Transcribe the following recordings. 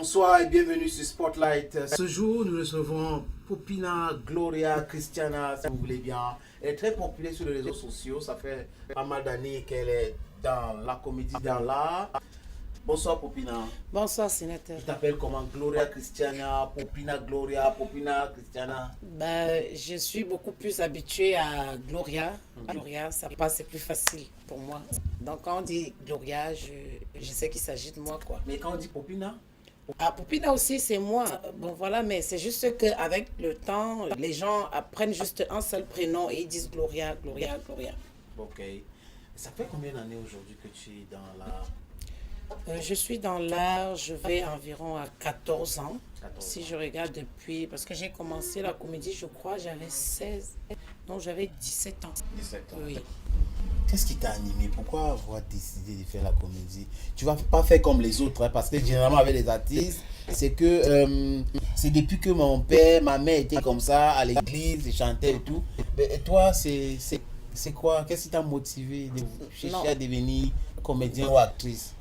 Bonsoir et bienvenue sur Spotlight. Ce jour, nous recevons Popina Gloria Christiana, si vous voulez bien. Elle est très populaire sur les réseaux sociaux. Ça fait pas mal d'années qu'elle est dans la comédie, dans l'art. Bonsoir Popina. Bonsoir sénateur. Tu t'appelles comment? Gloria Christiana, Popina Gloria, Popina Christiana? Je suis beaucoup plus habituée à Gloria. Gloria, ça passe, c'est plus facile pour moi. Donc quand on dit Gloria, je sais qu'il s'agit de moi, quoi. Mais quand on dit Popina? Ah, Popina aussi, c'est moi. Bon, voilà, mais c'est juste qu'avec le temps, les gens apprennent juste un seul prénom et ils disent Gloria, Gloria, Gloria. Ok. Ça fait combien d'années aujourd'hui que tu es dans l'art? Je suis dans l'art, je vais environ à 14 ans. 14 Si ans. je regarde depuis, parce que j'ai commencé la comédie, je crois, j'avais 16, non, j'avais 17 ans. 17 ans. Oui. Qu'est-ce qui t'a animé? Pourquoi avoir décidé de faire la comédie? Tu vas pas faire comme les autres, hein, parce que généralement avec les artistes, c'est que c'est depuis que mon père, ma mère étaient comme ça à l'église, ils chantaient et tout. Mais toi, c'est quoi? Qu'est-ce qui t'a motivé de chercher à devenir comédien ou actrice?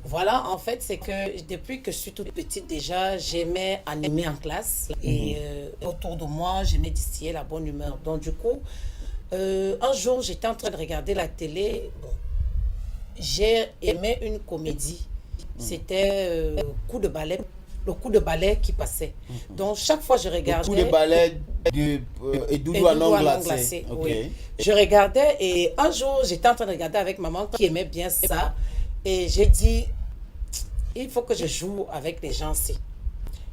Voilà, en fait, c'est que depuis que je suis toute petite déjà, j'aimais animer en classe et autour de moi, j'aimais distiller la bonne humeur. Donc du coup, un jour, j'étais en train de regarder la télé. Bon, j'ai aimé une comédie. C'était coup de ballet, le coup de ballet qui passait. Donc chaque fois je regardais. Le coup de ballet de Edoudou Anon glacé. Oui. Je regardais et un jour, j'étais en train de regarder avec maman qui aimait bien ça. Et j'ai dit, il faut que je joue avec les gens ici.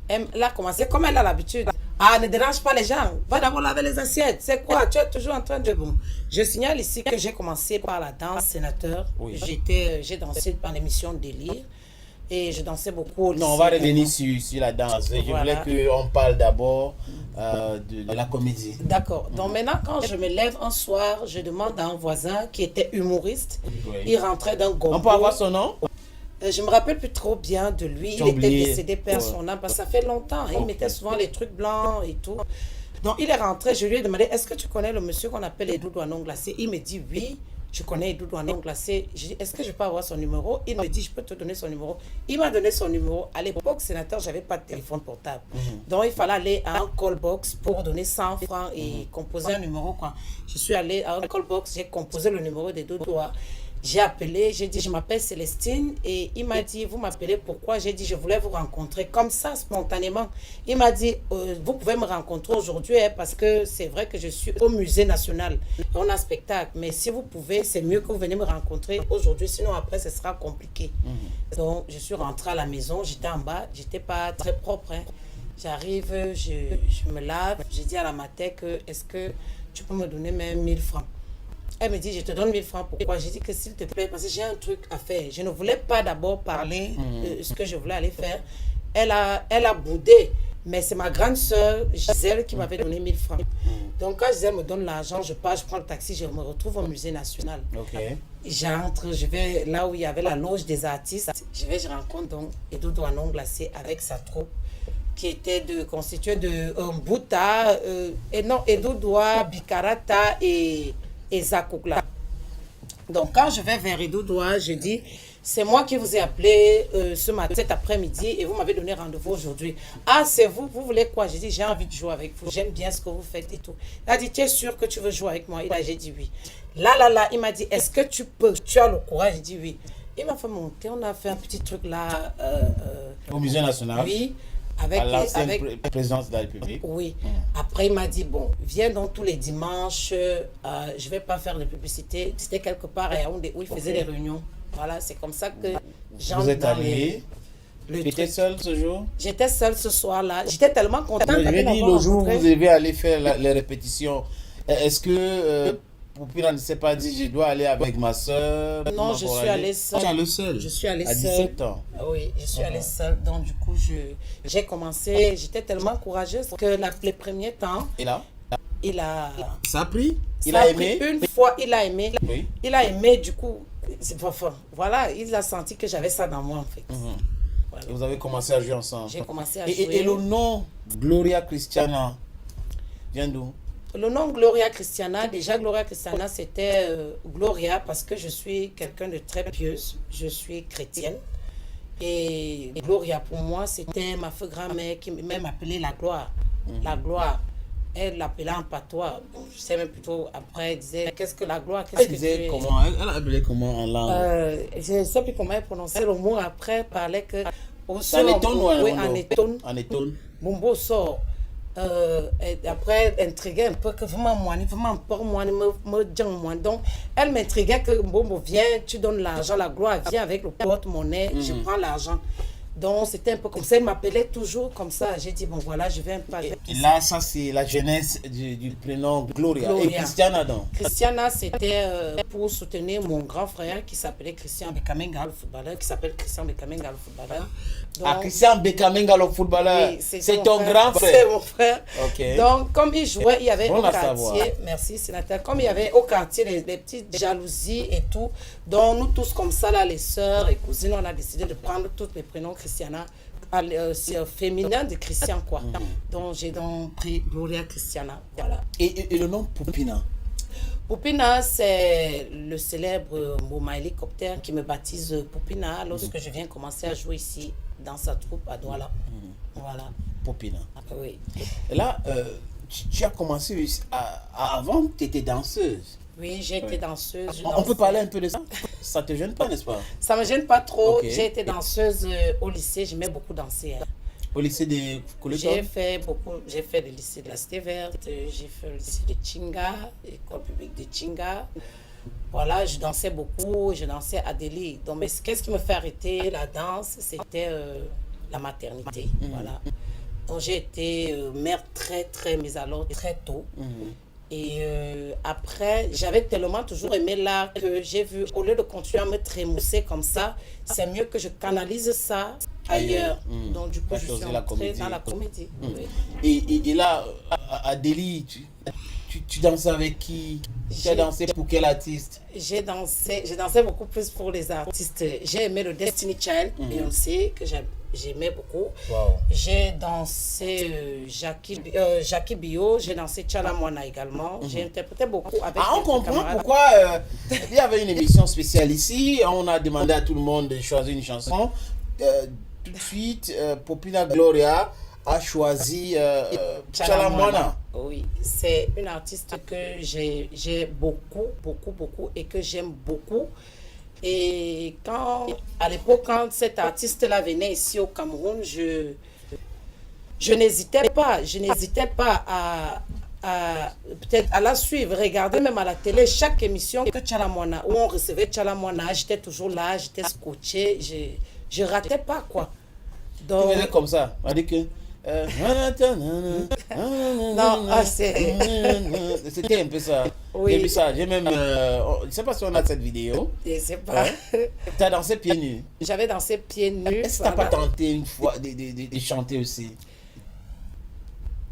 Elle a commencé, comme elle a l'habitude. Ah, ne dérange pas les gens. Va d'abord laver les assiettes. C'est quoi? Tu es toujours en train de... Bon, je signale ici que j'ai commencé par la danse, sénateur. Oui. J'ai dansé par l'émission Délire. Et je dansais beaucoup au lycée. Non, on va revenir sur la danse. Je Voilà. voulais qu'on parle d'abord de la comédie. D'accord. Donc maintenant, quand je me lève un soir, je demande à un voisin qui était humoriste. Oui. Il rentrait d'un gombo. On peut avoir son nom? Je me rappelle plus trop bien de lui. Tu as Il était oublié. décédé, père son âme, parce que ça fait longtemps. Il Ok. mettait souvent les trucs blancs et tout. Donc il est rentré, je lui ai demandé, est-ce que tu connais le monsieur qu'on appelle Edoudou Anon glacé? Il me dit oui, je connais Edoudou Anon glacé. Je dis, est-ce que je peux avoir son numéro? Il me dit, je peux te donner son numéro. Il m'a donné son numéro. À l'époque, sénateur, j'avais pas de téléphone portable. Donc il fallait aller à un call box pour donner 100 francs et composer un numéro, quoi. Je suis allée à un call box, j'ai composé le numéro d'Edoudou. J'ai appelé, j'ai dit, je m'appelle Célestine. Et il m'a dit, vous m'appelez pourquoi? J'ai dit, je voulais vous rencontrer comme ça, spontanément. Il m'a dit, vous pouvez me rencontrer aujourd'hui, hein, parce que c'est vrai que je suis au musée national. On a un spectacle. Mais si vous pouvez, c'est mieux que vous venez me rencontrer aujourd'hui. Sinon, après, ce sera compliqué. Donc, je suis rentrée à la maison. J'étais en bas. J'étais pas très propre, hein. J'arrive, je me lave. J'ai dit à la matin que, est-ce que tu peux me donner même 1000 francs? Elle me dit, je te donne 1000 francs. Pourquoi? J'ai dit que s'il te plaît, parce que j'ai un truc à faire. Je ne voulais pas d'abord parler de ce que je voulais aller faire. Elle a boudé. Mais c'est ma grande sœur, Gisèle, qui m'avait donné 1000 francs. Donc quand Gisèle me donne l'argent, je pars, je prends le taxi, je me retrouve au musée national. Ok. J'entre, je vais là où il y avait la loge des artistes. Je rencontre donc Edoudou Anon glacé avec sa troupe qui était constituée de Mbouta, Edoudoua, Bikarata et Zakokla. Donc quand je vais vers Edoudoua, je dis, c'est moi qui vous ai appelé ce matin, cet après-midi, et vous m'avez donné rendez-vous aujourd'hui. Ah, c'est vous, vous voulez quoi? J'ai dit, j'ai envie de jouer avec vous, j'aime bien ce que vous faites et tout. Il a dit, tu es sûr que tu veux jouer avec moi? J'ai dit oui. Là, il m'a dit, est-ce que tu peux? Tu as le courage? J'ai dit oui. Il m'a fait monter, on a fait un petit truc là. Au musée national? Oui. À l'ancienne présidence de la République? Oui. Après, il m'a dit, bon, viens donc tous les dimanches, je ne vais pas faire de publicité. C'était quelque part à Yaoundé où il faisait des réunions. Voilà, c'est comme ça que Vous êtes allé? Tu étais seule ce jour? J'étais seule ce soir-là. J'étais tellement contente. Je vais dire, le jour où vous devez aller faire les répétitions, est-ce que Popina ne s'est pas dit, je dois aller avec ma soeur? Non, je suis allée seule. Tu es allée seule? Je suis allée à seule. 17 ans? Oui, je suis allée seule. Donc, du coup, j'ai commencé. J'étais tellement courageuse que les premiers temps, Et là? il a... Ça a pris? Il Ça a a aimé? pris une fois, il a aimé. Oui. Il a aimé, du coup, voilà, il a senti que j'avais ça dans moi, en fait. Voilà. Et vous avez commencé à jouer ensemble? J'ai commencé à et, jouer. et le nom Gloria Christiana vient d'où? Le nom Gloria Christiana, déjà Gloria Christiana, c'était Gloria parce que je suis quelqu'un de très pieuse. Je suis chrétienne. Et Gloria, pour moi, c'était ma feu grand-mère qui même appelait la gloire. La gloire. Elle l'appelait en patois. Bon, je sais même plutôt, après, elle disait, qu'est-ce que la gloire? Qu'est-ce Elle que disait tu es? comment? Elle appelait comment en langue? Je ne sais plus comment elle prononçait le mot. Après, elle parlait que... En étonne ou oui, en étonne. En étonne. Bumbo sort. Et après, elle intriguait un peu que vraiment, moi, donc, elle m'intriguait que Bumbo, viens, tu donnes l'argent, la gloire, viens avec le porte-monnaie, je prends l'argent. Donc, c'était un peu comme ça. Elle m'appelait toujours comme ça. J'ai dit, bon, voilà, je vais un peu avec. Et là, ça, c'est la jeunesse du prénom Gloria. Et Gloria. Christiana, donc? Christiana, c'était pour soutenir mon grand frère qui s'appelait Christian Bekamenga, le footballeur, qui s'appelle Christian Bekamenga, le footballeur. Ah, Christian Bekamenga, le footballeur. Oui, c'est ton grand frère. C'est mon frère. Ok. Donc, comme il jouait, il y avait Bon au à savoir. quartier, merci sénateur, comme il y avait au quartier les petites jalousies et tout, donc nous tous comme ça, là, les sœurs et cousines, on a décidé de prendre tous les prénoms Christiana, féminin de Christian, quoi. Donc, j'ai donc pris Gloria Christiana, voilà. Et le nom Poupina? Poupina, c'est le célèbre Mouma Hélicoptère qui me baptise Poupina lorsque je viens commencer à jouer ici dans sa troupe à Douala. Voilà. Poupina. Oui. Et là, tu as commencé avant, tu étais danseuse. Oui, j'ai été danseuse. On peut parler un peu de ça? Ça te gêne pas, n'est-ce pas? Ça me gêne pas trop. Ok. J'ai été danseuse au lycée. J'aimais beaucoup danser. Hein. Au lycée de Coleton? J'ai fait le lycée de la Cité Verte. J'ai fait le lycée de Chinga, l'école publique de Chinga. Voilà, je dansais beaucoup. Je dansais à Delhi. Donc, mais qu'est-ce qui me fait arrêter la danse? C'était la maternité. Voilà. Donc, j'ai été mère très mise à l'ordre très tôt. Et après, j'avais tellement toujours aimé l'art que j'ai vu, au lieu de continuer à me trémousser comme ça, c'est mieux que je canalise ça ailleurs. Donc, du coup, je suis entrée dans la comédie. Oui. Et là, à Delhi, tu dansais avec qui? Tu as dansé pour quel artiste? J'ai dansé beaucoup plus pour les artistes. J'ai aimé le Destiny Child, Beyoncé, que j'aimais beaucoup. Wow. J'ai dansé Jackie Bio, j'ai dansé Tchala Moana également. J'ai interprété beaucoup avec On comprend camarades. pourquoi il y avait une émission spéciale ici. On a demandé à tout le monde de choisir une chanson. Tout de suite, Poupina Gloria a choisi Tchala Moana. Oui, c'est une artiste que j'ai beaucoup et que j'aime beaucoup. Et à l'époque, quand cet artiste-là venait ici au Cameroun, je n'hésitais pas à peut-être à la suivre, regarder même à la télé chaque émission que Tchala Moana, où on recevait Tchala Moana, j'étais toujours là, j'étais scotché, je ratais pas quoi. Donc, Tu faisais comme ça, on dit que c'était un peu ça. Oui. J'ai vu ça. J'ai même. Je ne sais pas si on a cette vidéo. je sais pas. Tu as dansé pieds nus. J'avais dansé pieds nus. Est-ce que tu n'as pas tenté une fois de chanter aussi?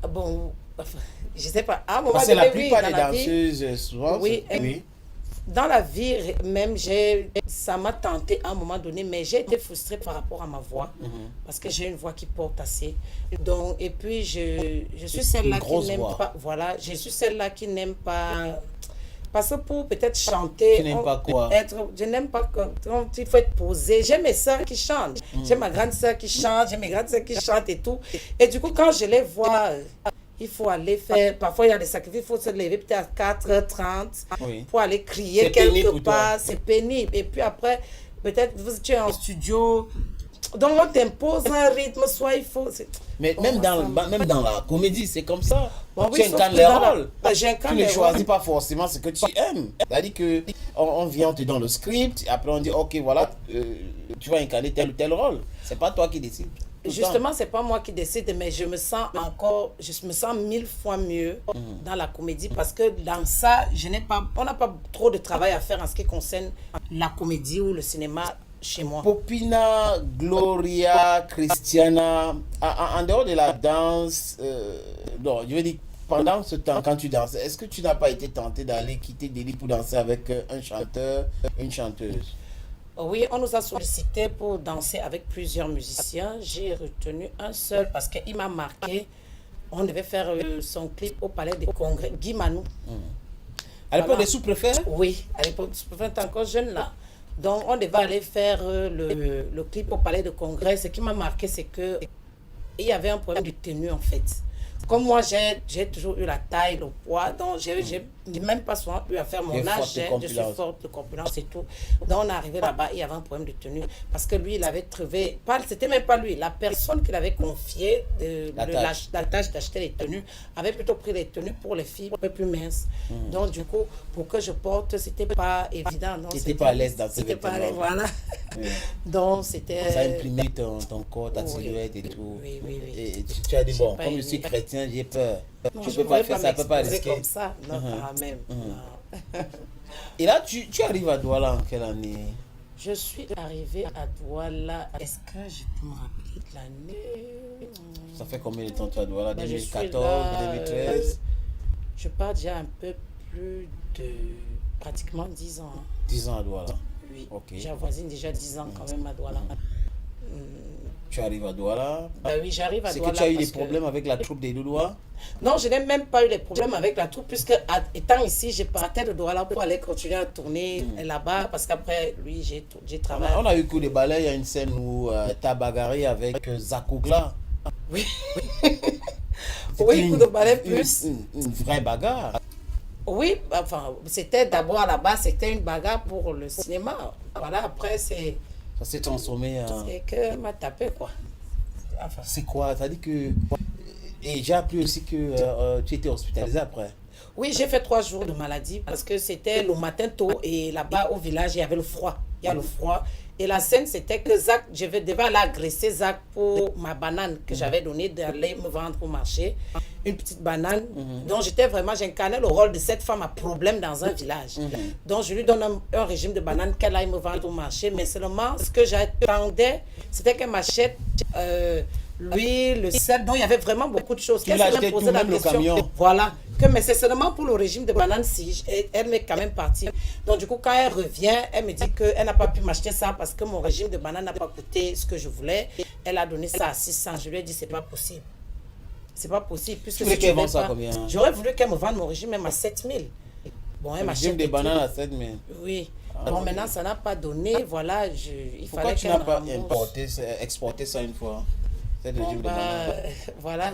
Bon, je sais pas. À un moment Parce que donné, la plupart des dans la vie, danseuses, souvent. oui, Oui. dans la vie même, ça m'a tenté à un moment donné, mais j'ai été frustrée par rapport à ma voix, parce que j'ai une voix qui porte assez. Donc, et puis, je suis celle-là qui n'aime pas, voilà, je suis celle-là qui n'aime pas, parce que pour peut-être chanter, Tu n'aimes pas quoi? je n'aime pas quand il faut être posé. J'ai mes soeurs qui chantent, j'ai ma grande soeur qui chante, j'ai mes grandes soeurs qui chantent et tout. Et du coup, quand je les vois, il faut aller faire, parfois il y a des sacrifices, il faut se lever peut-être à 4h30 pour aller crier quelque part, c'est pénible. Et puis après, peut-être tu es en studio, donc on t'impose un rythme, soit il faut... Mais même dans la comédie, c'est comme ça. Bon, tu incarnes les rôles. Tu ne choisis pas. pas forcément ce que tu aimes. C'est-à-dire qu'on vient, on te donne le script, après on dit, ok, voilà, tu vas incarner tel ou tel rôle. C'est pas toi qui décides. Justement, c'est pas moi qui décide, mais je me sens 1000 fois mieux dans la comédie parce que dans ça, on n'a pas trop de travail à faire en ce qui concerne la comédie ou le cinéma chez moi. Poupina, Gloria, Christiana, en dehors de la danse, non, je veux dire, pendant ce temps, quand tu danses, est-ce que tu n'as pas été tenté d'aller quitter Delhi pour danser avec un chanteur, une chanteuse? Oui, on nous a sollicité pour danser avec plusieurs musiciens. J'ai retenu un seul parce qu'il m'a marqué. On devait faire son clip au Palais des Congrès, Guy Manou. À l'époque des sous-préfets? Oui, à l'époque des sous-préfets, t'es encore jeune là. Donc, on devait aller faire le clip au palais de congrès. Ce qui m'a marqué, c'est que il y avait un problème de tenue, en fait. Comme moi, j'ai toujours eu la taille, le poids, donc j'ai même pas souvent eu à faire mon âge. Je suis forte de corpulence et tout. Donc, on est arrivé là-bas, il y avait un problème de tenue. Parce que lui, il avait trouvé, c'était même pas lui, la personne qui l'avait confié la tâche d'acheter les tenues avait plutôt pris les tenues pour les filles un peu plus minces. Donc, du coup, pour que je porte, c'était pas évident. C'était pas à l'aise dans ces vêtements. C'était pas à l'aise, voilà. Donc, c'était... Ça imprimait ton corps, ta silhouette et tout. Oui. Et tu as dit, bon, comme je suis chrétien, j'ai peur. Non, tu peux pas faire ça, tu peux pas risquer. Comme ça, non, quand même. Non. Et là, tu arrives à Douala en quelle année? Je suis arrivée à Douala. Est-ce que je peux me rappeler de l'année? Ça fait combien de temps tu es à Douala? 2014, là, 2013? Je pars déjà un peu plus de pratiquement 10 ans. 10 ans à Douala? Oui. Ok. J'avoisine déjà 10 ans quand même à Douala. Tu arrives à Douala? Oui, j'arrive à Douala. C'est que tu as eu des problèmes avec la troupe des Doulois? Non, je n'ai même pas eu des problèmes avec la troupe, puisque étant ici, je partais de Douala pour aller continuer à tourner là-bas, parce qu'après, lui, j'ai travaillé. On a eu coup de balai, il y a une scène où tu as bagarré avec Zakougla. Oui. Oui, coup de balai plus. Une vraie bagarre. Oui, enfin, c'était d'abord là-bas, c'était une bagarre pour le cinéma. Voilà, après, c'est... Ça s'est transformé en... C'est que m'a tapé, quoi. Enfin, c'est quoi? Ça dit que... Et j'ai appris aussi que tu étais hospitalisé après. Oui, j'ai fait 3 jours de maladie parce que c'était le matin tôt et là-bas au village, il y avait le froid. Il y a le froid. Et la scène, c'était que Zach, je devais aller agresser Zach pour ma banane que j'avais donnée d'aller me vendre au marché. Une petite banane. Donc, j'incarnais le rôle de cette femme à problème dans un village. Donc, je lui donne un régime de banane qu'elle aille me vendre au marché. Mais seulement, ce que j'attendais, c'était qu'elle m'achète l'huile, le sel. Donc, il y avait vraiment beaucoup de choses. Tu l'as acheté tout même le camion. Voilà. Mais c'est seulement pour le régime de banane si elle m'est quand même partie. Donc, du coup, quand elle revient, elle me dit qu'elle n'a pas pu m'acheter ça parce que mon régime de banane n'a pas coûté ce que je voulais. Elle a donné ça à 600. Je lui ai dit, c'est pas possible. C'est pas possible. Puisque tu voulais qu'elle vende ça à combien? J'aurais voulu qu'elle me vende mon régime même à 7000. Bon, elle m'achète des bananes à 7000. Oui. Bon, maintenant, ça n'a pas donné. Voilà, il Pourquoi fallait tu n'as pas exporté ça une fois? Voilà.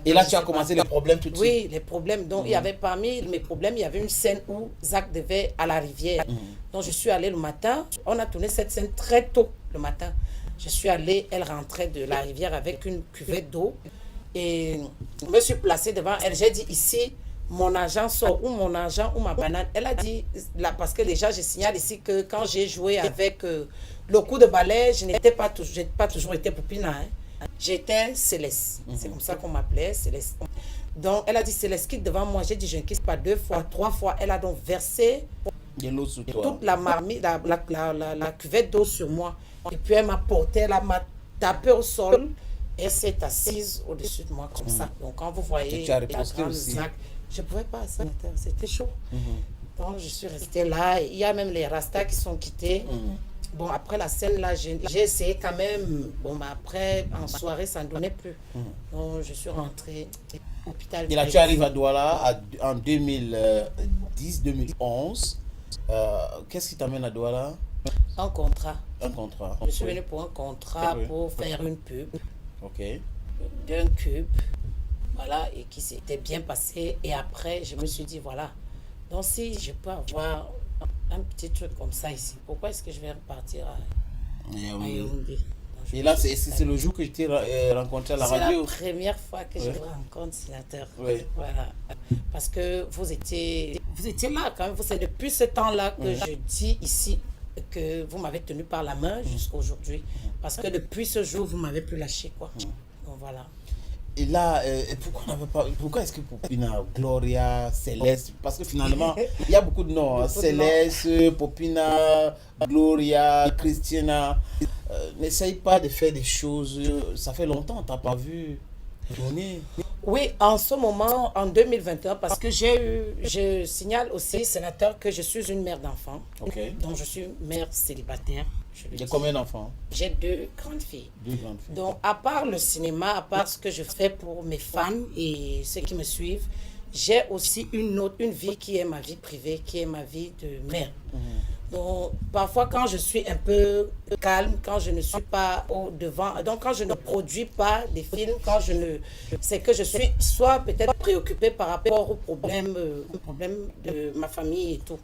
Et là, tu as commencé les problèmes tout de suite? Oui, les problèmes. Donc, il y avait parmi mes problèmes, il y avait une scène où Zach devait à la rivière. Donc, je suis allée le matin. On a tourné cette scène très tôt le matin. Je suis allée, elle rentrait de la rivière avec une cuvette d'eau. Et je me suis placée devant elle. J'ai dit ici, mon argent sort, ou mon argent, ou ma banane. Elle a dit, là, parce que déjà, je signale ici que quand j'ai joué avec le coup de balai, je n'ai pas toujours été Poupina. J'étais Céleste. C'est comme ça qu'on m'appelait, Céleste. Donc, elle a dit, Céleste, quitte devant moi. J'ai dit, je ne quitte pas 2 fois, 3 fois. Elle a donc versé de l'eau sur toi. Toute la marmite, la cuvette d'eau sur moi. Et puis, elle m'a porté, elle m'a tapé au sol. Et elle s'est assise au-dessus de moi comme ça. Donc, quand vous voyez tu as riposté aussi. Sac, je ne pouvais pas, c'était chaud. Donc, je suis restée là. Il y a même les Rastas qui sont quittés. Bon, après la scène, là, j'ai essayé quand même. Bon, mais après, en soirée, ça ne donnait plus. Donc, je suis rentrée à l'hôpital. Et là, tu arrives à Douala en 2010-2011. Qu'est-ce qui t'amène à Douala? Un contrat. Un contrat. Je suis venue pour un contrat pour faire une pub. Ok. D'un cube. Voilà, et qui s'était bien passé. Et après, je me suis dit, voilà. Donc, si je peux avoir un petit truc comme ça ici, pourquoi est-ce que je vais repartir à Yaoundé? Et là, c'est le jour que je t'ai rencontré à la radio. C'est la première fois que je vous rencontre, sénateur. Oui. Voilà. Parce que vous étiez là quand même. C'est depuis ce temps-là que je dis ici que vous m'avez tenu par la main jusqu'à aujourd'hui. Parce que depuis ce jour, vous m'avez plus lâché, quoi. Donc voilà. Et là, pourquoi est-ce que Popina, Gloria, Céleste, parce que finalement, il y a beaucoup de noms, Céleste, Popina, Gloria, Christina, n'essaye pas de faire des choses, ça fait longtemps, tu n'as pas vu tourner. Oui, en ce moment, en 2021, parce que je signale aussi, sénateur, que je suis une mère d'enfants. Okay. Donc je suis mère célibataire. Il y a combien d'enfants? J'ai 2 grandes filles. 2 grandes filles. Donc, à part le cinéma, à part ce que je fais pour mes fans et ceux qui me suivent, j'ai aussi une vie qui est ma vie privée, qui est ma vie de mère. Donc, parfois, quand je suis un peu calme, quand je ne suis pas au devant, donc quand je ne produis pas des films, c'est que je suis soit peut-être préoccupée par rapport aux problèmes de ma famille et tout.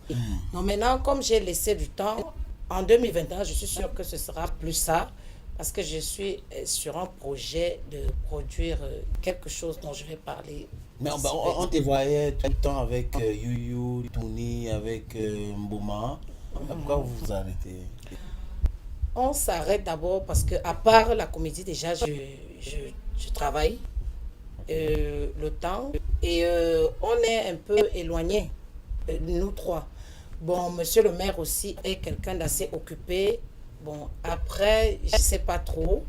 Donc maintenant, comme j'ai laissé du temps, en 2021, je suis sûre que ce sera plus ça, parce que je suis sur un projet de produire quelque chose dont je vais parler. Mais on te voyait tout le temps avec Yuyu, Tony, avec Mboma. Pourquoi vous vous arrêtez? On s'arrête d'abord parce que, à part la comédie, déjà, je travaille le temps et on est un peu éloignés, nous trois. Bon, monsieur le maire aussi est quelqu'un d'assez occupé. Bon, après, je ne sais pas trop.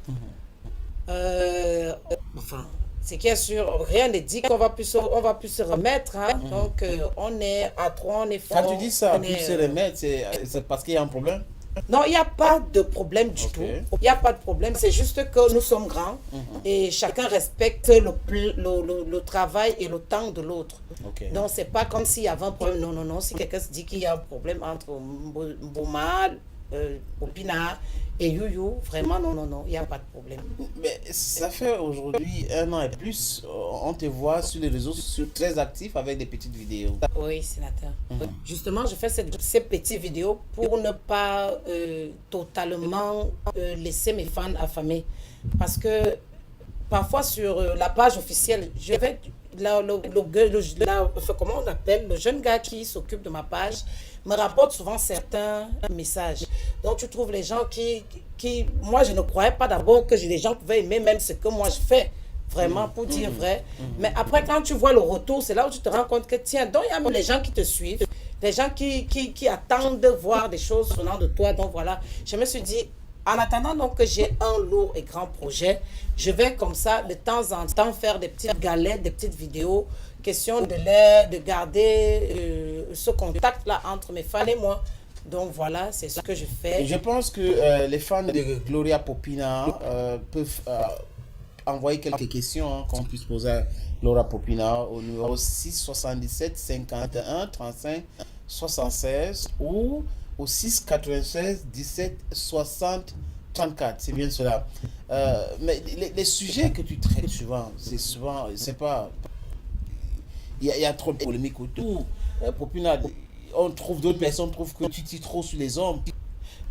Enfin, c'est qui est sûr, rien ne dit qu'on va plus se remettre. Hein. Donc, on est à trois, on est fort. Quand tu dis ça, plus se remettre, c'est parce qu'il y a un problème? Non, il n'y a pas de problème du tout. Il n'y a pas de problème. C'est juste que nous sommes grands et chacun respecte le travail et le temps de l'autre. Donc, ce n'est pas comme s'il y avait un problème. Non, non, non. Si quelqu'un se dit qu'il y a un problème entre Mboma, Opina et Yuyu, vraiment, non, non, non. Il n'y a pas de problème. Mais ça fait aujourd'hui 1 an et plus. On te voit sur les réseaux sociaux très actif avec des petites vidéos. Oui, sénateur. Justement, je fais ces petites vidéos pour ne pas totalement laisser mes fans affamés. Parce que parfois sur la page officielle, je vais comment on appelle, le jeune gars qui s'occupe de ma page me rapporte souvent certains messages. Donc tu trouves les gens qui moi je ne croyais pas d'abord que les gens pouvaient aimer même ce que moi je fais. Vraiment, pour dire vrai. Mais après, quand tu vois le retour, c'est là où tu te rends compte que, tiens, donc il y a même les gens qui te suivent, les gens qui attendent de voir des choses venant de toi. Donc voilà, je me suis dit, en attendant donc que j'ai un lourd et grand projet, je vais comme ça, de temps en temps, faire des petites galettes, des petites vidéos, question de garder ce contact-là entre mes fans et moi. Donc voilà, c'est ce que je fais. Je pense que les fans de Gloria Popina peuvent envoyer quelques questions qu'on puisse poser à Gloria Popina au numéro 677 51 35 76 ou au 696 17 60 34. C'est bien cela. Mais les sujets que tu traites souvent, c'est pas... Il y a trop de polémiques autour. Popina, on trouve d'autres personnes trouvent que tu tires trop sur les hommes.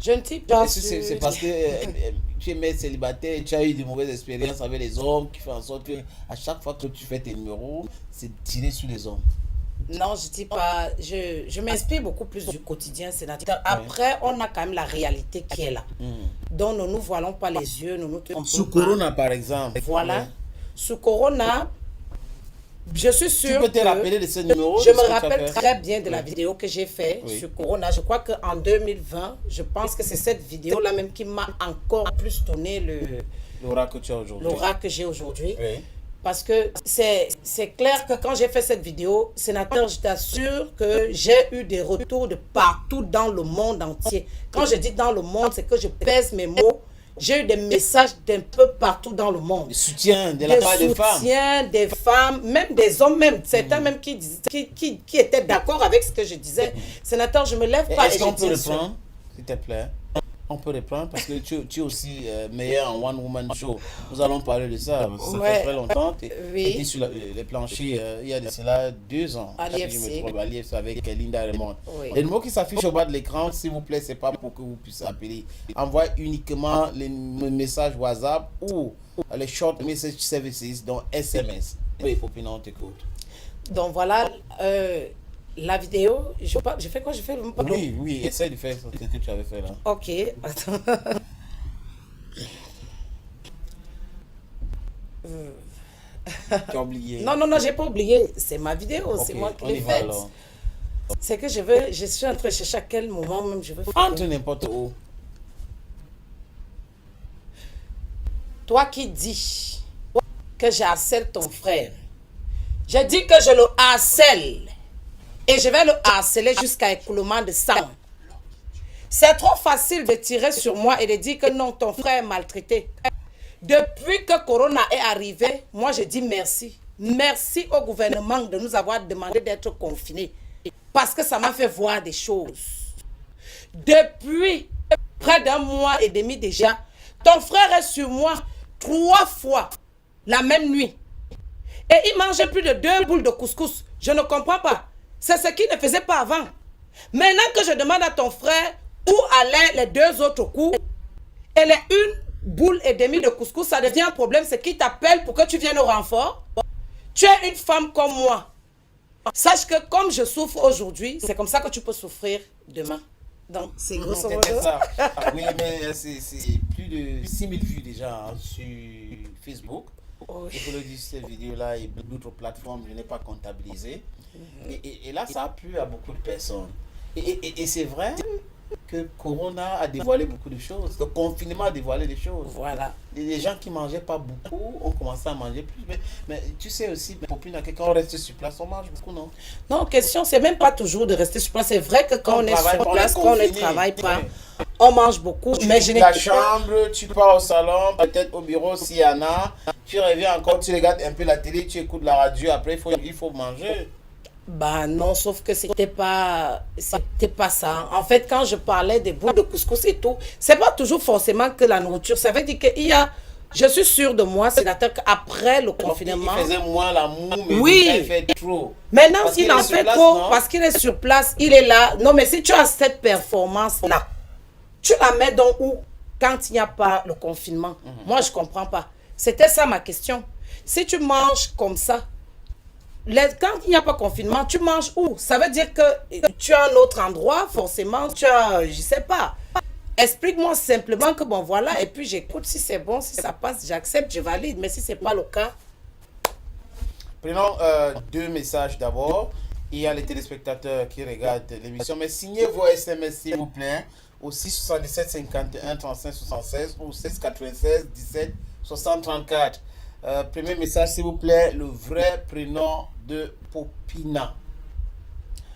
Je ne dis pas. C'est parce que tu es mère célibataire, tu as eu de mauvaises expériences avec les hommes qui font en sorte que à chaque fois que tu fais tes numéros, c'est tirer sur les hommes. Non, je ne dis pas. Je m'inspire beaucoup plus du quotidien sénateur. Après, on a quand même la réalité qui est là. Donc, ne nous voilons pas les yeux. Sous Corona, par exemple. Voilà. Sous Corona, je suis sûre tu peux te rappeler de ce numéro? Je me rappelle très bien de la vidéo que j'ai faite sur Corona. Je crois qu'en 2020, je pense que c'est cette vidéo-là même qui m'a encore plus donné l'aura que tu as aujourd'hui. L'aura que j'ai aujourd'hui. Oui. Parce que c'est clair que quand j'ai fait cette vidéo, sénateur, je t'assure que j'ai eu des retours de partout dans le monde entier. Quand je dis dans le monde, c'est que je pèse mes mots. J'ai eu des messages d'un peu partout dans le monde. Des soutiens de la part des femmes. Des soutiens des femmes, même des hommes, même. Certains même qui étaient d'accord avec ce que je disais. Sénateur, je me lève pas. Est-ce qu'on peut reprendre, s'il te plaît? On peut reprendre parce que tu es aussi meilleur en One Woman Show. Nous allons parler de ça. Ça fait très longtemps. Tu étais sur les planchers il y a de cela 2 ans. À l'IFC. À l'IFC avec Linda Raymond. Les numéros qui s'affichent au bas de l'écran, s'il vous plaît, c'est pas pour que vous puissiez appeler. Envoie uniquement les messages WhatsApp ou les short message services, donc SMS. Oui, Popina, on t'écoute. Donc voilà. La vidéo, je fais quoi? Je fais le... Oui, essaie de faire ce que tu avais fait là. Ok, attends. Tu as oublié. Non, j'ai pas oublié. C'est ma vidéo, c'est moi qui l'ai faite. C'est que je suis en train de chercher à quel moment même je veux faire. Entre n'importe où. Toi qui dis que j'harcèle ton frère, je dis que je le harcèle. Et je vais le harceler jusqu'à écoulement de sang. C'est trop facile de tirer sur moi et de dire que non, ton frère est maltraité. Depuis que Corona est arrivé, moi je dis merci. Merci au gouvernement de nous avoir demandé d'être confinés. Parce que ça m'a fait voir des choses. depuis près d'un mois et demi déjà, ton frère est sur moi 3 fois la même nuit. Et il mangeait plus de 2 boules de couscous. Je ne comprends pas. C'est ce qu'il ne faisait pas avant. Maintenant que je demande à ton frère où allaient les 2 autres coups, et les 1,5 boule de couscous, ça devient un problème. C'est qu'il t'appelle pour que tu viennes au renfort. Tu es une femme comme moi. Sache que comme je souffre aujourd'hui, c'est comme ça que tu peux souffrir demain. Donc, c'est grosso modo. C'était ça. Oui, mais c'est plus de 6000 vues déjà sur Facebook. Oui. Il faut le dire, cette vidéo-là et d'autres plateformes, je n'ai pas comptabilisé. Et là, ça a plu à beaucoup de personnes. Et c'est vrai que Corona a dévoilé beaucoup de choses. Le confinement a dévoilé des choses. Voilà. Les gens qui ne mangeaient pas beaucoup ont commencé à manger plus. Mais tu sais aussi, Popina, que quand on reste sur place, on mange beaucoup, non? Non, question, c'est même pas toujours de rester sur place. C'est vrai que quand on est sur place, quand on ne travaille pas, oui. on mange beaucoup. Tu Mais quittes je la chambre, tu pars au salon, peut-être au bureau s'il y en a. Tu reviens encore, tu regardes un peu la télé, tu écoutes la radio. Après, il faut manger. Bah non, sauf que c'était pas ça. En fait, quand je parlais des boules de couscous et tout, c'est pas toujours forcément que la nourriture. Ça veut dire qu'il y a, je suis sûre de moi, sénateur, qu'après le confinement. Il faisait moins la moue, mais oui, il fait trop. Maintenant, Parce il en fait trop parce qu'il est sur place, il est là. Non, mais si tu as cette performance-là, tu la mets donc où quand il n'y a pas le confinement? Moi, je comprends pas. C'était ça ma question. Si tu manges comme ça, quand il n'y a pas confinement, tu manges où? Ça veut dire que tu as un autre endroit, forcément, tu as, je sais pas. Explique-moi simplement que bon voilà, et puis j'écoute si c'est bon, si ça passe, j'accepte, je valide, mais si c'est pas le cas. Prenons 2 messages d'abord. Il y a les téléspectateurs qui regardent l'émission, mais signez vos SMS s'il vous plaît au 677 51 35 76 ou 16 96 17 60 34. Premier message s'il vous plaît, le vrai prénom de Popina.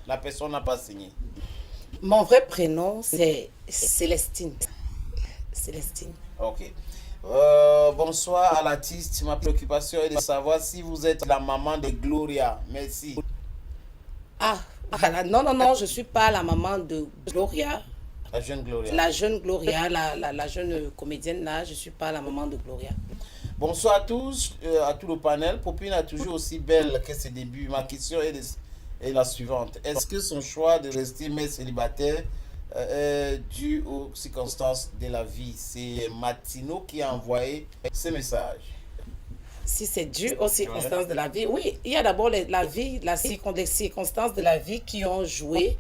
La personne n'a pas signé. Mon vrai prénom, c'est Célestine. Célestine. Ok. Bonsoir à l'artiste. Ma préoccupation est de savoir si vous êtes la maman de Gloria. Merci. Ah, voilà. Non, je ne suis pas la maman de Gloria. La jeune Gloria. La jeune Gloria, la jeune comédienne là, je ne suis pas la maman de Gloria. Bonsoir à tous, à tout le panel. Popine est toujours aussi belle que ses débuts. Ma question est la suivante. Est-ce que son choix de rester mère célibataire est dû aux circonstances de la vie? C'est Matino qui a envoyé ce message. Si c'est dû aux circonstances de la vie, oui, il y a d'abord les circonstances de la vie qui ont joué.